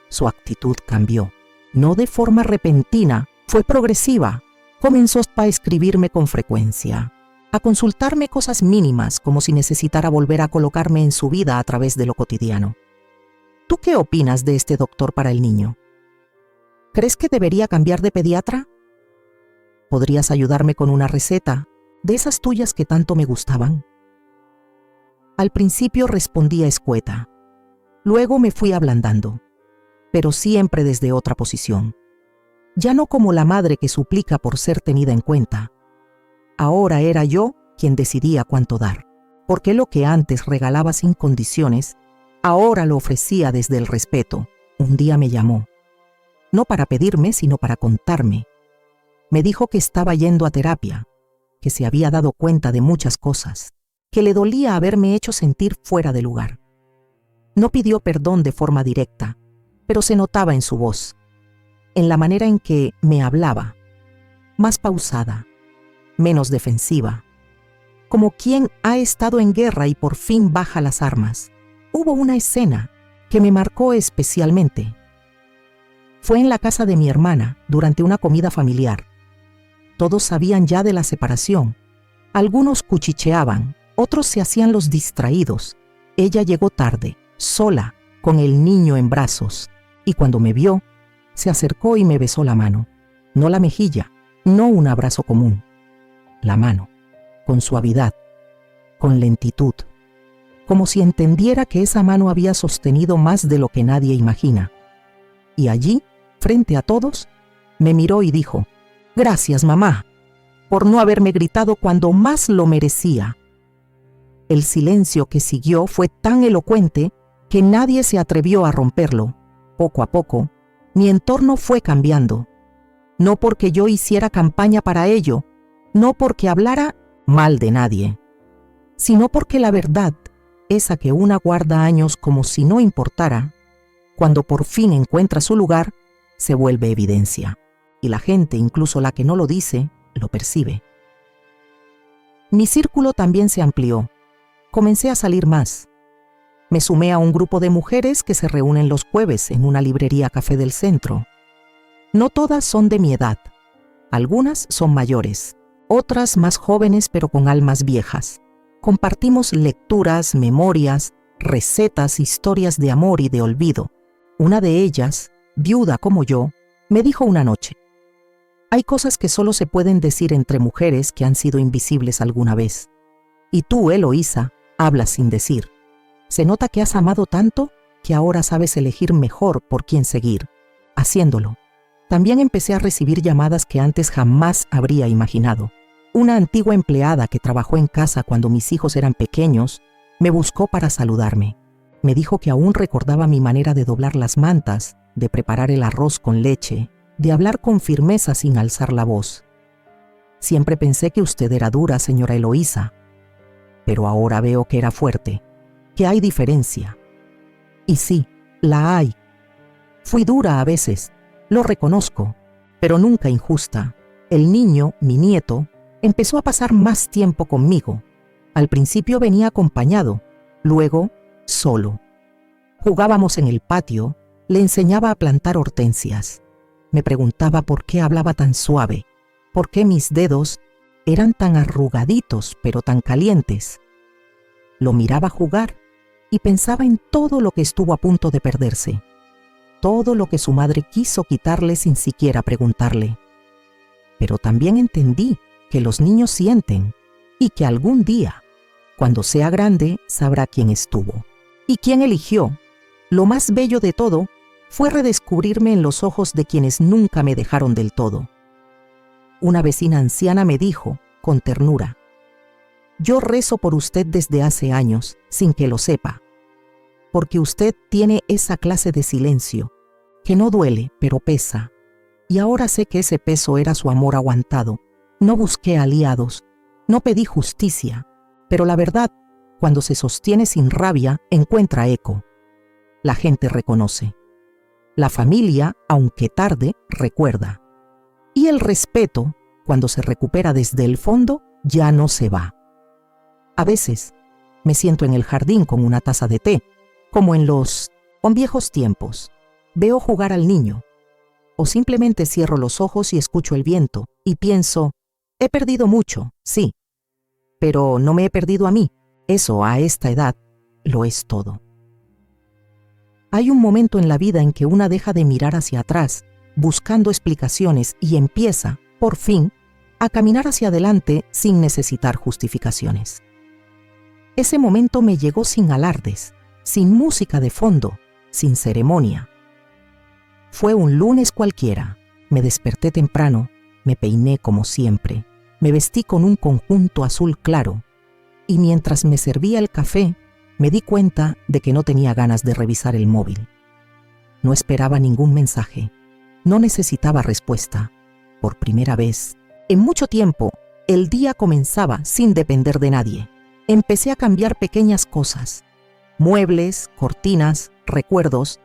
Su actitud cambió, no de forma repentina, fue progresiva. Comenzó a escribirme con frecuencia, a consultarme cosas mínimas como si necesitara volver a colocarme en su vida a través de lo cotidiano. ¿Tú qué opinas de este doctor para el niño? ¿Crees que debería cambiar de pediatra? ¿Podrías ayudarme con una receta de esas tuyas que tanto me gustaban? Al principio respondía escueta, luego me fui ablandando, pero siempre desde otra posición. Ya no como la madre que suplica por ser tenida en cuenta. Ahora era yo quien decidía cuánto dar, porque lo que antes regalaba sin condiciones, ahora lo ofrecía desde el respeto. Un día me llamó, no para pedirme, sino para contarme. Me dijo que estaba yendo a terapia, que se había dado cuenta de muchas cosas, que le dolía haberme hecho sentir fuera de lugar. No pidió perdón de forma directa, pero se notaba en su voz, en la manera en que me hablaba, más pausada, menos defensiva, como quien ha estado en guerra y por fin baja las armas. Hubo una escena que me marcó especialmente. Fue en la casa de mi hermana, durante una comida familiar. Todos sabían ya de la separación. Algunos cuchicheaban, otros se hacían los distraídos. Ella llegó tarde, sola, con el niño en brazos, y cuando me vio, se acercó y me besó la mano. No la mejilla, no un abrazo común. La mano, con suavidad, con lentitud, como si entendiera que esa mano había sostenido más de lo que nadie imagina. Y allí, frente a todos, me miró y dijo: «Gracias, mamá, por no haberme gritado cuando más lo merecía». El silencio que siguió fue tan elocuente que nadie se atrevió a romperlo. Poco a poco, mi entorno fue cambiando. No porque yo hiciera campaña para ello, no porque hablara mal de nadie, sino porque la verdad, esa que una guarda años como si no importara, cuando por fin encuentra su lugar, se vuelve evidencia. Y la gente, incluso la que no lo dice, lo percibe. Mi círculo también se amplió. Comencé a salir más. Me sumé a un grupo de mujeres que se reúnen los jueves en una librería café del centro. No todas son de mi edad. Algunas son mayores, otras más jóvenes pero con almas viejas. Compartimos lecturas, memorias, recetas, historias de amor y de olvido. Una de ellas, viuda como yo, me dijo una noche: «Hay cosas que solo se pueden decir entre mujeres que han sido invisibles alguna vez. Y tú, Eloísa, hablas sin decir. Se nota que has amado tanto que ahora sabes elegir mejor por quién seguir». Haciéndolo, también empecé a recibir llamadas que antes jamás habría imaginado. Una antigua empleada que trabajó en casa cuando mis hijos eran pequeños me buscó para saludarme. Me dijo que aún recordaba mi manera de doblar las mantas, de preparar el arroz con leche, de hablar con firmeza sin alzar la voz. «Siempre pensé que usted era dura, señora Eloísa, pero ahora veo que era fuerte, que hay diferencia». Y sí, la hay. Fui dura a veces, lo reconozco, pero nunca injusta. El niño, mi nieto, empezó a pasar más tiempo conmigo. Al principio venía acompañado, luego solo. Jugábamos en el patio, le enseñaba a plantar hortensias. Me preguntaba por qué hablaba tan suave, por qué mis dedos eran tan arrugaditos pero tan calientes. Lo miraba jugar y pensaba en todo lo que estuvo a punto de perderse, todo lo que su madre quiso quitarle sin siquiera preguntarle. Pero también entendí que los niños sienten y que algún día, cuando sea grande, sabrá quién estuvo y quién eligió. Lo más bello de todo fue redescubrirme en los ojos de quienes nunca me dejaron del todo. Una vecina anciana me dijo, con ternura: «Yo rezo por usted desde hace años, sin que lo sepa, porque usted tiene esa clase de silencio, que no duele, pero pesa. Y ahora sé que ese peso era su amor aguantado. No busqué aliados, no pedí justicia, pero la verdad, cuando se sostiene sin rabia, encuentra eco. La gente reconoce. La familia, aunque tarde, recuerda. Y el respeto, cuando se recupera desde el fondo, ya no se va. A veces me siento en el jardín con una taza de té, como en los viejos tiempos. Veo jugar al niño. O simplemente cierro los ojos y escucho el viento y pienso: he perdido mucho, sí, pero no me he perdido a mí. Eso, a esta edad, lo es todo. Hay un momento en la vida en que una deja de mirar hacia atrás, buscando explicaciones, y empieza, por fin, a caminar hacia adelante sin necesitar justificaciones. Ese momento me llegó sin alardes, sin música de fondo, sin ceremonia. Fue un lunes cualquiera. Me desperté temprano, me peiné como siempre, me vestí con un conjunto azul claro, y mientras me servía el café, me di cuenta de que no tenía ganas de revisar el móvil. No esperaba ningún mensaje, no necesitaba respuesta. Por primera vez, en mucho tiempo, el día comenzaba sin depender de nadie. Empecé a cambiar pequeñas cosas: muebles, cortinas, recuerdos.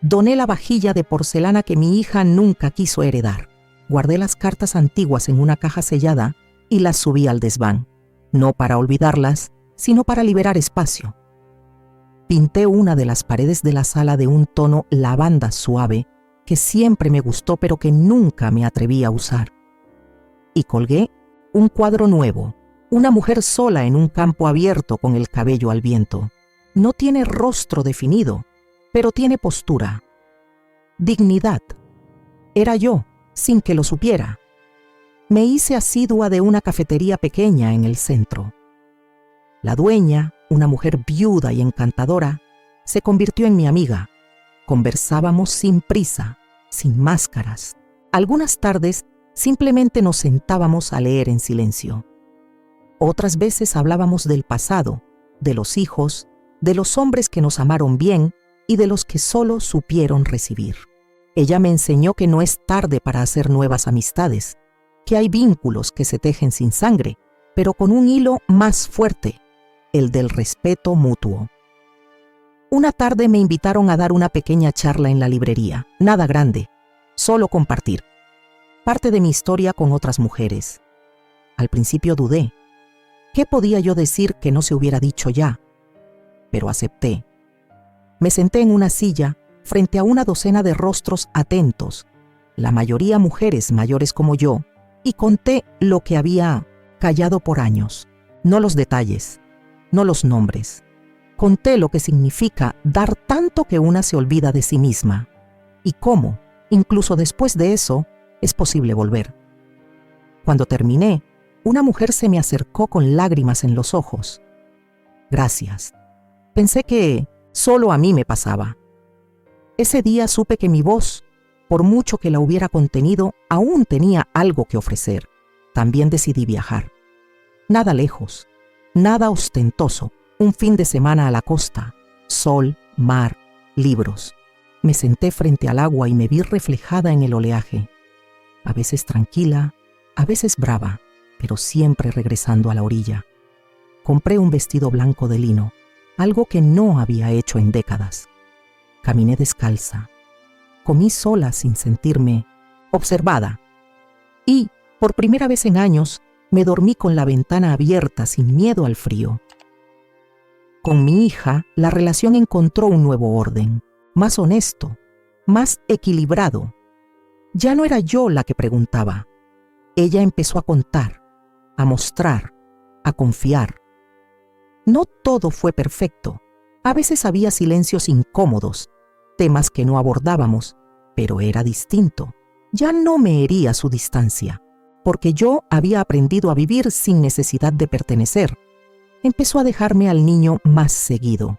Doné la vajilla de porcelana que mi hija nunca quiso heredar. Guardé las cartas antiguas en una caja sellada y las subí al desván, no para olvidarlas, sino para liberar espacio. Pinté una de las paredes de la sala de un tono lavanda suave que siempre me gustó pero que nunca me atreví a usar. Y colgué un cuadro nuevo, una mujer sola en un campo abierto con el cabello al viento. No tiene rostro definido, pero tiene postura. Dignidad. Era yo, sin que lo supiera. Me hice asidua de una cafetería pequeña en el centro. La dueña, una mujer viuda y encantadora, se convirtió en mi amiga. Conversábamos sin prisa, sin máscaras. Algunas tardes simplemente nos sentábamos a leer en silencio. Otras veces hablábamos del pasado, de los hijos, de los hombres que nos amaron bien y de los que solo supieron recibir. Ella me enseñó que no es tarde para hacer nuevas amistades, que hay vínculos que se tejen sin sangre, pero con un hilo más fuerte, el del respeto mutuo. Una tarde me invitaron a dar una pequeña charla en la librería, nada grande, solo compartir parte de mi historia con otras mujeres. Al principio dudé. ¿Qué podía yo decir que no se hubiera dicho ya? Pero acepté. Me senté en una silla frente a una docena de rostros atentos, la mayoría mujeres mayores como yo, y conté lo que había callado por años. No los detalles, no los nombres. Conté lo que significa dar tanto que una se olvida de sí misma, y cómo, incluso después de eso, es posible volver. Cuando terminé, una mujer se me acercó con lágrimas en los ojos. Gracias. Pensé que solo a mí me pasaba. Ese día supe que mi voz, por mucho que la hubiera contenido, aún tenía algo que ofrecer. También decidí viajar. Nada lejos, nada ostentoso. Un fin de semana a la costa, sol, mar, libros. Me senté frente al agua y me vi reflejada en el oleaje. A veces tranquila, a veces brava, pero siempre regresando a la orilla. Compré un vestido blanco de lino, algo que no había hecho en décadas. Caminé descalza. Comí sola sin sentirme observada. Y, por primera vez en años, me dormí con la ventana abierta sin miedo al frío. Con mi hija, la relación encontró un nuevo orden, más honesto, más equilibrado. Ya no era yo la que preguntaba. Ella empezó a contar, a mostrar, a confiar. No todo fue perfecto. A veces había silencios incómodos, temas que no abordábamos, pero era distinto. Ya no me hería su distancia, porque yo había aprendido a vivir sin necesidad de pertenecer. Empezó a dejarme al niño más seguido.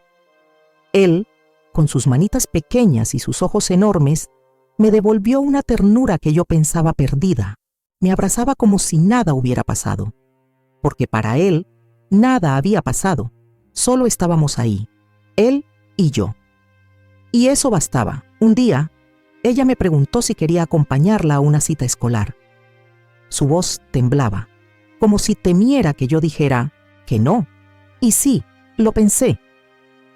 Él, con sus manitas pequeñas y sus ojos enormes, me devolvió una ternura que yo pensaba perdida. Me abrazaba como si nada hubiera pasado, porque para él nada había pasado, solo estábamos ahí, él y yo. Y eso bastaba. Un día, ella me preguntó si quería acompañarla a una cita escolar. Su voz temblaba, como si temiera que yo dijera que no. Y sí, lo pensé.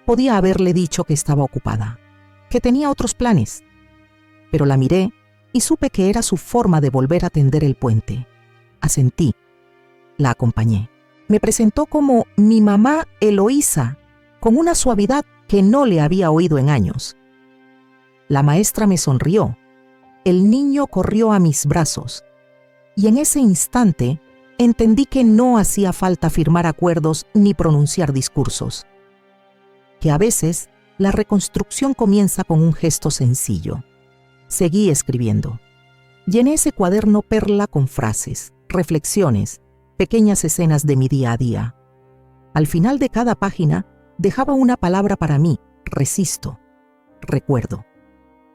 Podía haberle dicho que estaba ocupada, que tenía otros planes. Pero la miré y supe que era su forma de volver a tender el puente. Asentí. La acompañé. Me presentó como mi mamá Eloísa, con una suavidad que no le había oído en años. La maestra me sonrió. El niño corrió a mis brazos. Y en ese instante entendí que no hacía falta firmar acuerdos ni pronunciar discursos. Que a veces la reconstrucción comienza con un gesto sencillo. Seguí escribiendo. Llené ese cuaderno perla con frases, reflexiones, pequeñas escenas de mi día a día. Al final de cada página dejaba una palabra para mí: resisto, recuerdo,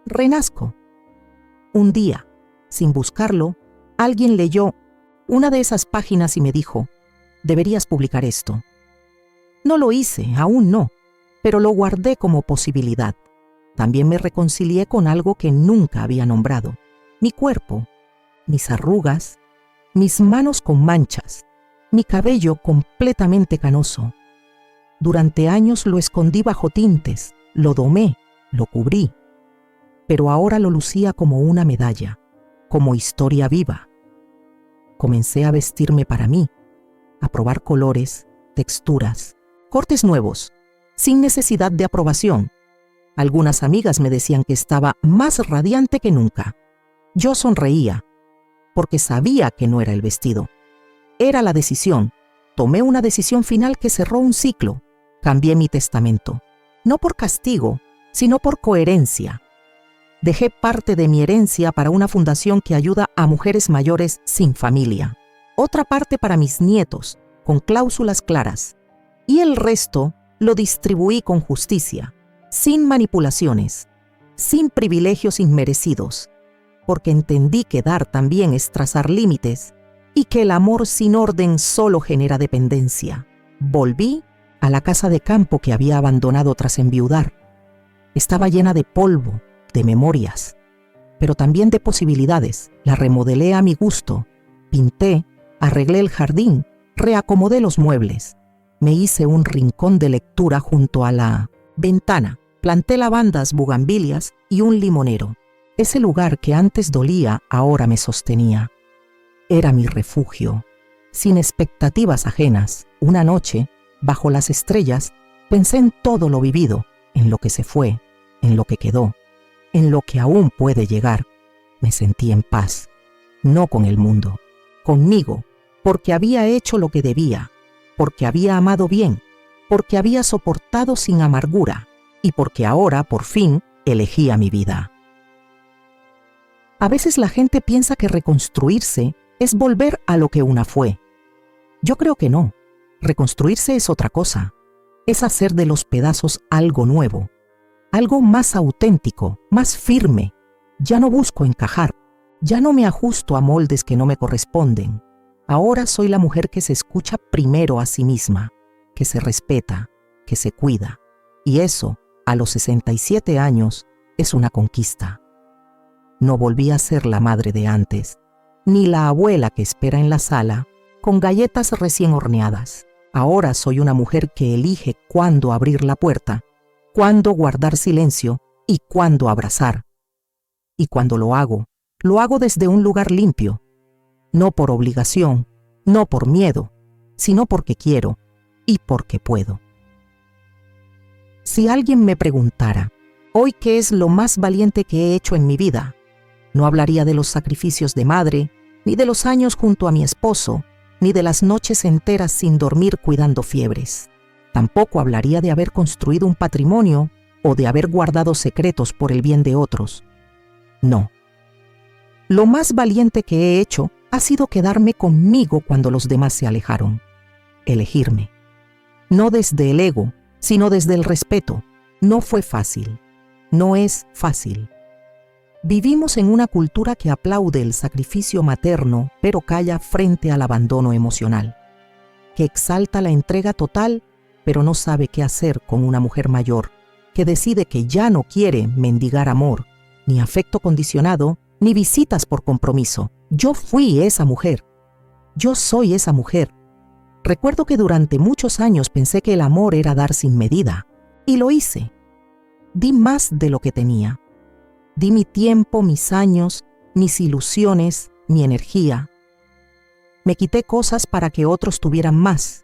renazco. Un día, sin buscarlo, alguien leyó una de esas páginas y me dijo: deberías publicar esto. No lo hice, aún no, pero lo guardé como posibilidad. También me reconcilié con algo que nunca había nombrado: mi cuerpo, mis arrugas, mis manos con manchas, mi cabello completamente canoso. Durante años lo escondí bajo tintes, lo domé, lo cubrí, pero ahora lo lucía como una medalla, como historia viva. Comencé a vestirme para mí, a probar colores, texturas, cortes nuevos, sin necesidad de aprobación. Algunas amigas me decían que estaba más radiante que nunca. Yo sonreía, porque sabía que no era el vestido. Era la decisión. Tomé una decisión final que cerró un ciclo. Cambié mi testamento. No por castigo, sino por coherencia. Dejé parte de mi herencia para una fundación que ayuda a mujeres mayores sin familia. Otra parte para mis nietos, con cláusulas claras. Y el resto lo distribuí con justicia, sin manipulaciones, sin privilegios inmerecidos, porque entendí que dar también es trazar límites y que el amor sin orden solo genera dependencia. Volví a la casa de campo que había abandonado tras enviudar. Estaba llena de polvo, de memorias, pero también de posibilidades. La remodelé a mi gusto, pinté, arreglé el jardín, reacomodé los muebles. Me hice un rincón de lectura junto a la ventana. Planté lavandas, bugambilias y un limonero. Ese lugar que antes dolía, ahora me sostenía. Era mi refugio. Sin expectativas ajenas, una noche, bajo las estrellas, pensé en todo lo vivido, en lo que se fue, en lo que quedó, en lo que aún puede llegar. Me sentí en paz, no con el mundo, conmigo, porque había hecho lo que debía, porque había amado bien, porque había soportado sin amargura y porque ahora, por fin, elegía mi vida. A veces la gente piensa que reconstruirse es volver a lo que una fue. Yo creo que no. Reconstruirse es otra cosa. Es hacer de los pedazos algo nuevo, algo más auténtico, más firme. Ya no busco encajar, ya no me ajusto a moldes que no me corresponden. Ahora soy la mujer que se escucha primero a sí misma, que se respeta, que se cuida. Y eso, a los 67 años, es una conquista. No volví a ser la madre de antes, ni la abuela que espera en la sala con galletas recién horneadas. Ahora soy una mujer que elige cuándo abrir la puerta, cuándo guardar silencio y cuándo abrazar. Y cuando lo hago desde un lugar limpio, no por obligación, no por miedo, sino porque quiero y porque puedo. Si alguien me preguntara, hoy qué es lo más valiente que he hecho en mi vida, no hablaría de los sacrificios de madre, ni de los años junto a mi esposo, ni de las noches enteras sin dormir cuidando fiebres. Tampoco hablaría de haber construido un patrimonio o de haber guardado secretos por el bien de otros. No. Lo más valiente que he hecho ha sido quedarme conmigo cuando los demás se alejaron. Elegirme. No desde el ego, sino desde el respeto. No fue fácil. No es fácil. Vivimos en una cultura que aplaude el sacrificio materno, pero calla frente al abandono emocional, que exalta la entrega total, pero no sabe qué hacer con una mujer mayor, que decide que ya no quiere mendigar amor, ni afecto condicionado, ni visitas por compromiso. Yo fui esa mujer. Yo soy esa mujer. Recuerdo que durante muchos años pensé que el amor era dar sin medida, y lo hice. Di más de lo que tenía. Di mi tiempo, mis años, mis ilusiones, mi energía. Me quité cosas para que otros tuvieran más.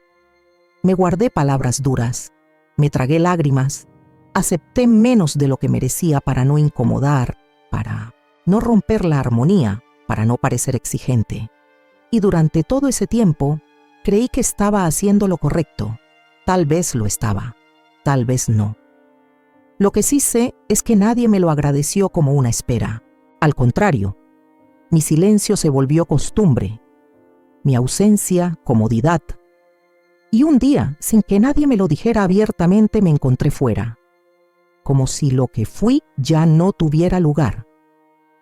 Me guardé palabras duras. Me tragué lágrimas. Acepté menos de lo que merecía para no incomodar, para no romper la armonía, para no parecer exigente. Y durante todo ese tiempo, creí que estaba haciendo lo correcto. Tal vez lo estaba, tal vez no. Lo que sí sé es que nadie me lo agradeció como una espera. Al contrario, mi silencio se volvió costumbre, mi ausencia, comodidad. Y un día, sin que nadie me lo dijera abiertamente, me encontré fuera, como si lo que fui ya no tuviera lugar.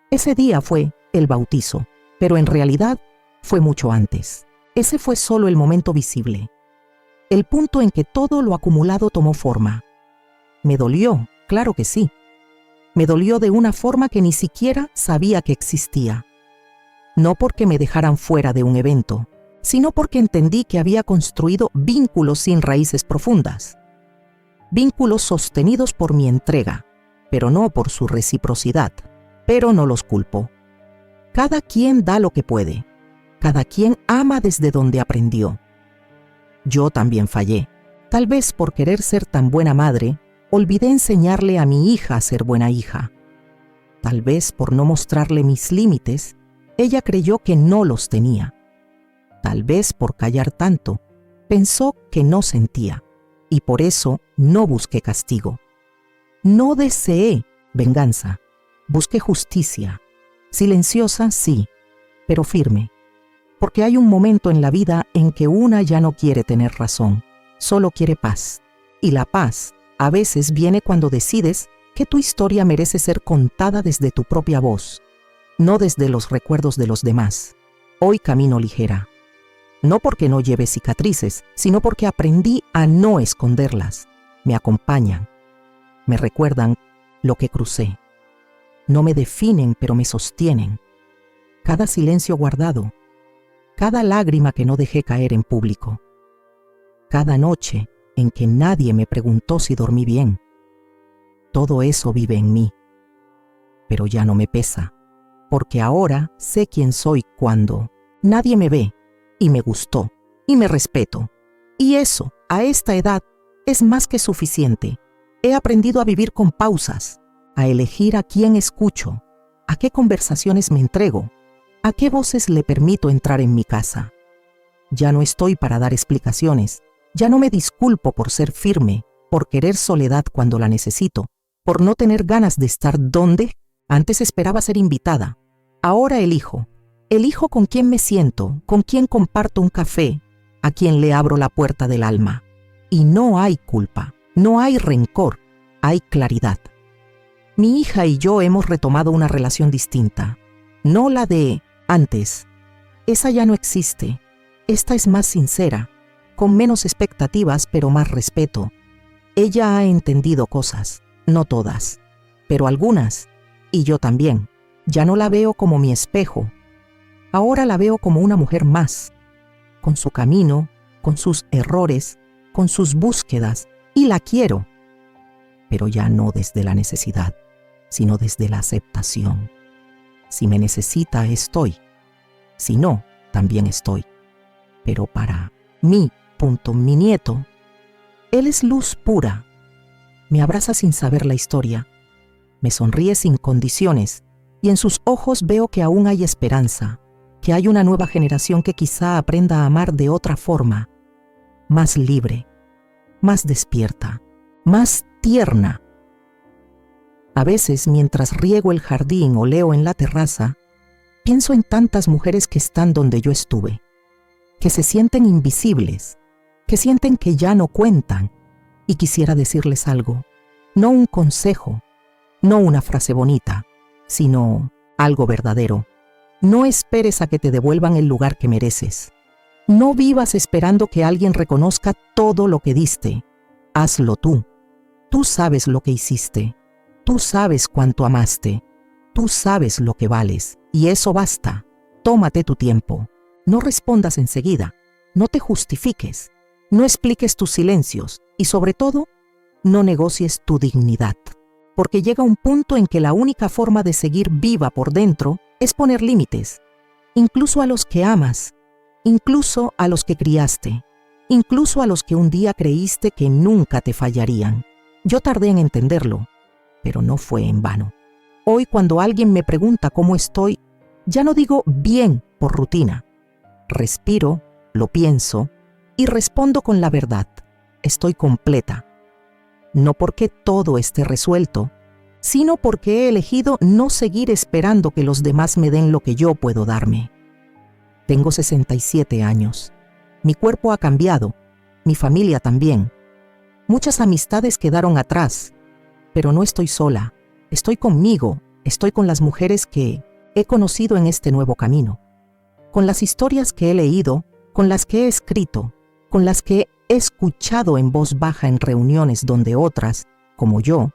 Ese día fue el bautizo, pero en realidad fue mucho antes. Ese fue solo el momento visible, el punto en que todo lo acumulado tomó forma. Me dolió, claro que sí. Me dolió de una forma que ni siquiera sabía que existía. No porque me dejaran fuera de un evento, sino porque entendí que había construido vínculos sin raíces profundas. Vínculos sostenidos por mi entrega, pero no por su reciprocidad. Pero no los culpo. Cada quien da lo que puede. Cada quien ama desde donde aprendió. Yo también fallé. Tal vez por querer ser tan buena madre, olvidé enseñarle a mi hija a ser buena hija. Tal vez por no mostrarle mis límites, ella creyó que no los tenía. Tal vez por callar tanto, pensó que no sentía, y por eso no busqué castigo. No deseé venganza, busqué justicia. Silenciosa, sí, pero firme. Porque hay un momento en la vida en que una ya no quiere tener razón, solo quiere paz. Y la paz a veces viene cuando decides que tu historia merece ser contada desde tu propia voz, no desde los recuerdos de los demás. Hoy camino ligera. No porque no lleve cicatrices, sino porque aprendí a no esconderlas. Me acompañan. Me recuerdan lo que crucé. No me definen, pero me sostienen. Cada silencio guardado, cada lágrima que no dejé caer en público, cada noche en que nadie me preguntó si dormí bien. Todo eso vive en mí, pero ya no me pesa, porque ahora sé quién soy cuando nadie me ve y me gustó y me respeto. Y eso, a esta edad, es más que suficiente. He aprendido a vivir con pausas, a elegir a quién escucho, a qué conversaciones me entrego, a qué voces le permito entrar en mi casa. Ya no estoy para dar explicaciones. Ya no me disculpo por ser firme, por querer soledad cuando la necesito, por no tener ganas de estar donde antes esperaba ser invitada. Ahora elijo con quién me siento, con quién comparto un café, a quién le abro la puerta del alma. Y no hay culpa, no hay rencor, hay claridad. Mi hija y yo hemos retomado una relación distinta, no la de antes. Esa ya no existe, esta es más sincera, con menos expectativas, pero más respeto. Ella ha entendido cosas, no todas, pero algunas, y yo también. Ya no la veo como mi espejo. Ahora la veo como una mujer más, con su camino, con sus errores, con sus búsquedas, y la quiero, pero ya no desde la necesidad, sino desde la aceptación. Si me necesita, estoy. Si no, también estoy. Pero para mí, mi nieto, él es luz pura. Me abraza sin saber la historia. Me sonríe sin condiciones y en sus ojos veo que aún hay esperanza, que hay una nueva generación que quizá aprenda a amar de otra forma, más libre, más despierta, más tierna. A veces, mientras riego el jardín o leo en la terraza, pienso en tantas mujeres que están donde yo estuve, que se sienten invisibles, que sienten que ya no cuentan, y quisiera decirles algo, no un consejo, no una frase bonita, sino algo verdadero. No esperes a que te devuelvan el lugar que mereces. No vivas esperando que alguien reconozca todo lo que diste. Hazlo tú. Tú sabes lo que hiciste. Tú sabes cuánto amaste. Tú sabes lo que vales. Y eso basta. Tómate tu tiempo. No respondas enseguida. No te justifiques. No expliques tus silencios. Y sobre todo, no negocies tu dignidad. Porque llega un punto en que la única forma de seguir viva por dentro es poner límites, incluso a los que amas, incluso a los que criaste, incluso a los que un día creíste que nunca te fallarían. Yo tardé en entenderlo, pero no fue en vano. Hoy, cuando alguien me pregunta cómo estoy, ya no digo bien por rutina. Respiro, lo pienso y respondo con la verdad. Estoy completa. No porque todo esté resuelto, sino porque he elegido no seguir esperando que los demás me den lo que yo puedo darme. Tengo 67 años. Mi cuerpo ha cambiado, mi familia también. Muchas amistades quedaron atrás, pero no estoy sola. Estoy conmigo, estoy con las mujeres que he conocido en este nuevo camino, con las historias que he leído, con las que he escrito, con las que he escuchado en voz baja en reuniones donde otras, como yo,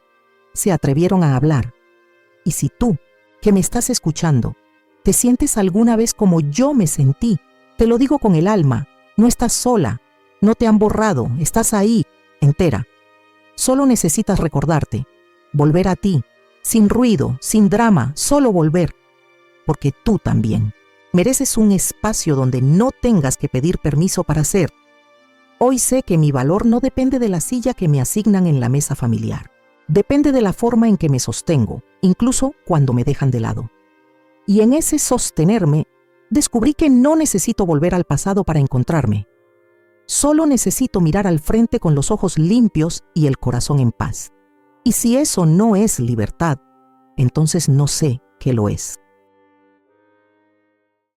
se atrevieron a hablar. Y si tú, que me estás escuchando, te sientes alguna vez como yo me sentí, te lo digo con el alma, no estás sola, no te han borrado, estás ahí, entera. Solo necesitas recordarte, volver a ti, sin ruido, sin drama, solo volver. Porque tú también mereces un espacio donde no tengas que pedir permiso para ser. Hoy sé que mi valor no depende de la silla que me asignan en la mesa familiar. Depende de la forma en que me sostengo, incluso cuando me dejan de lado. Y en ese sostenerme, descubrí que no necesito volver al pasado para encontrarme. Solo necesito mirar al frente con los ojos limpios y el corazón en paz. Y si eso no es libertad, entonces no sé qué lo es.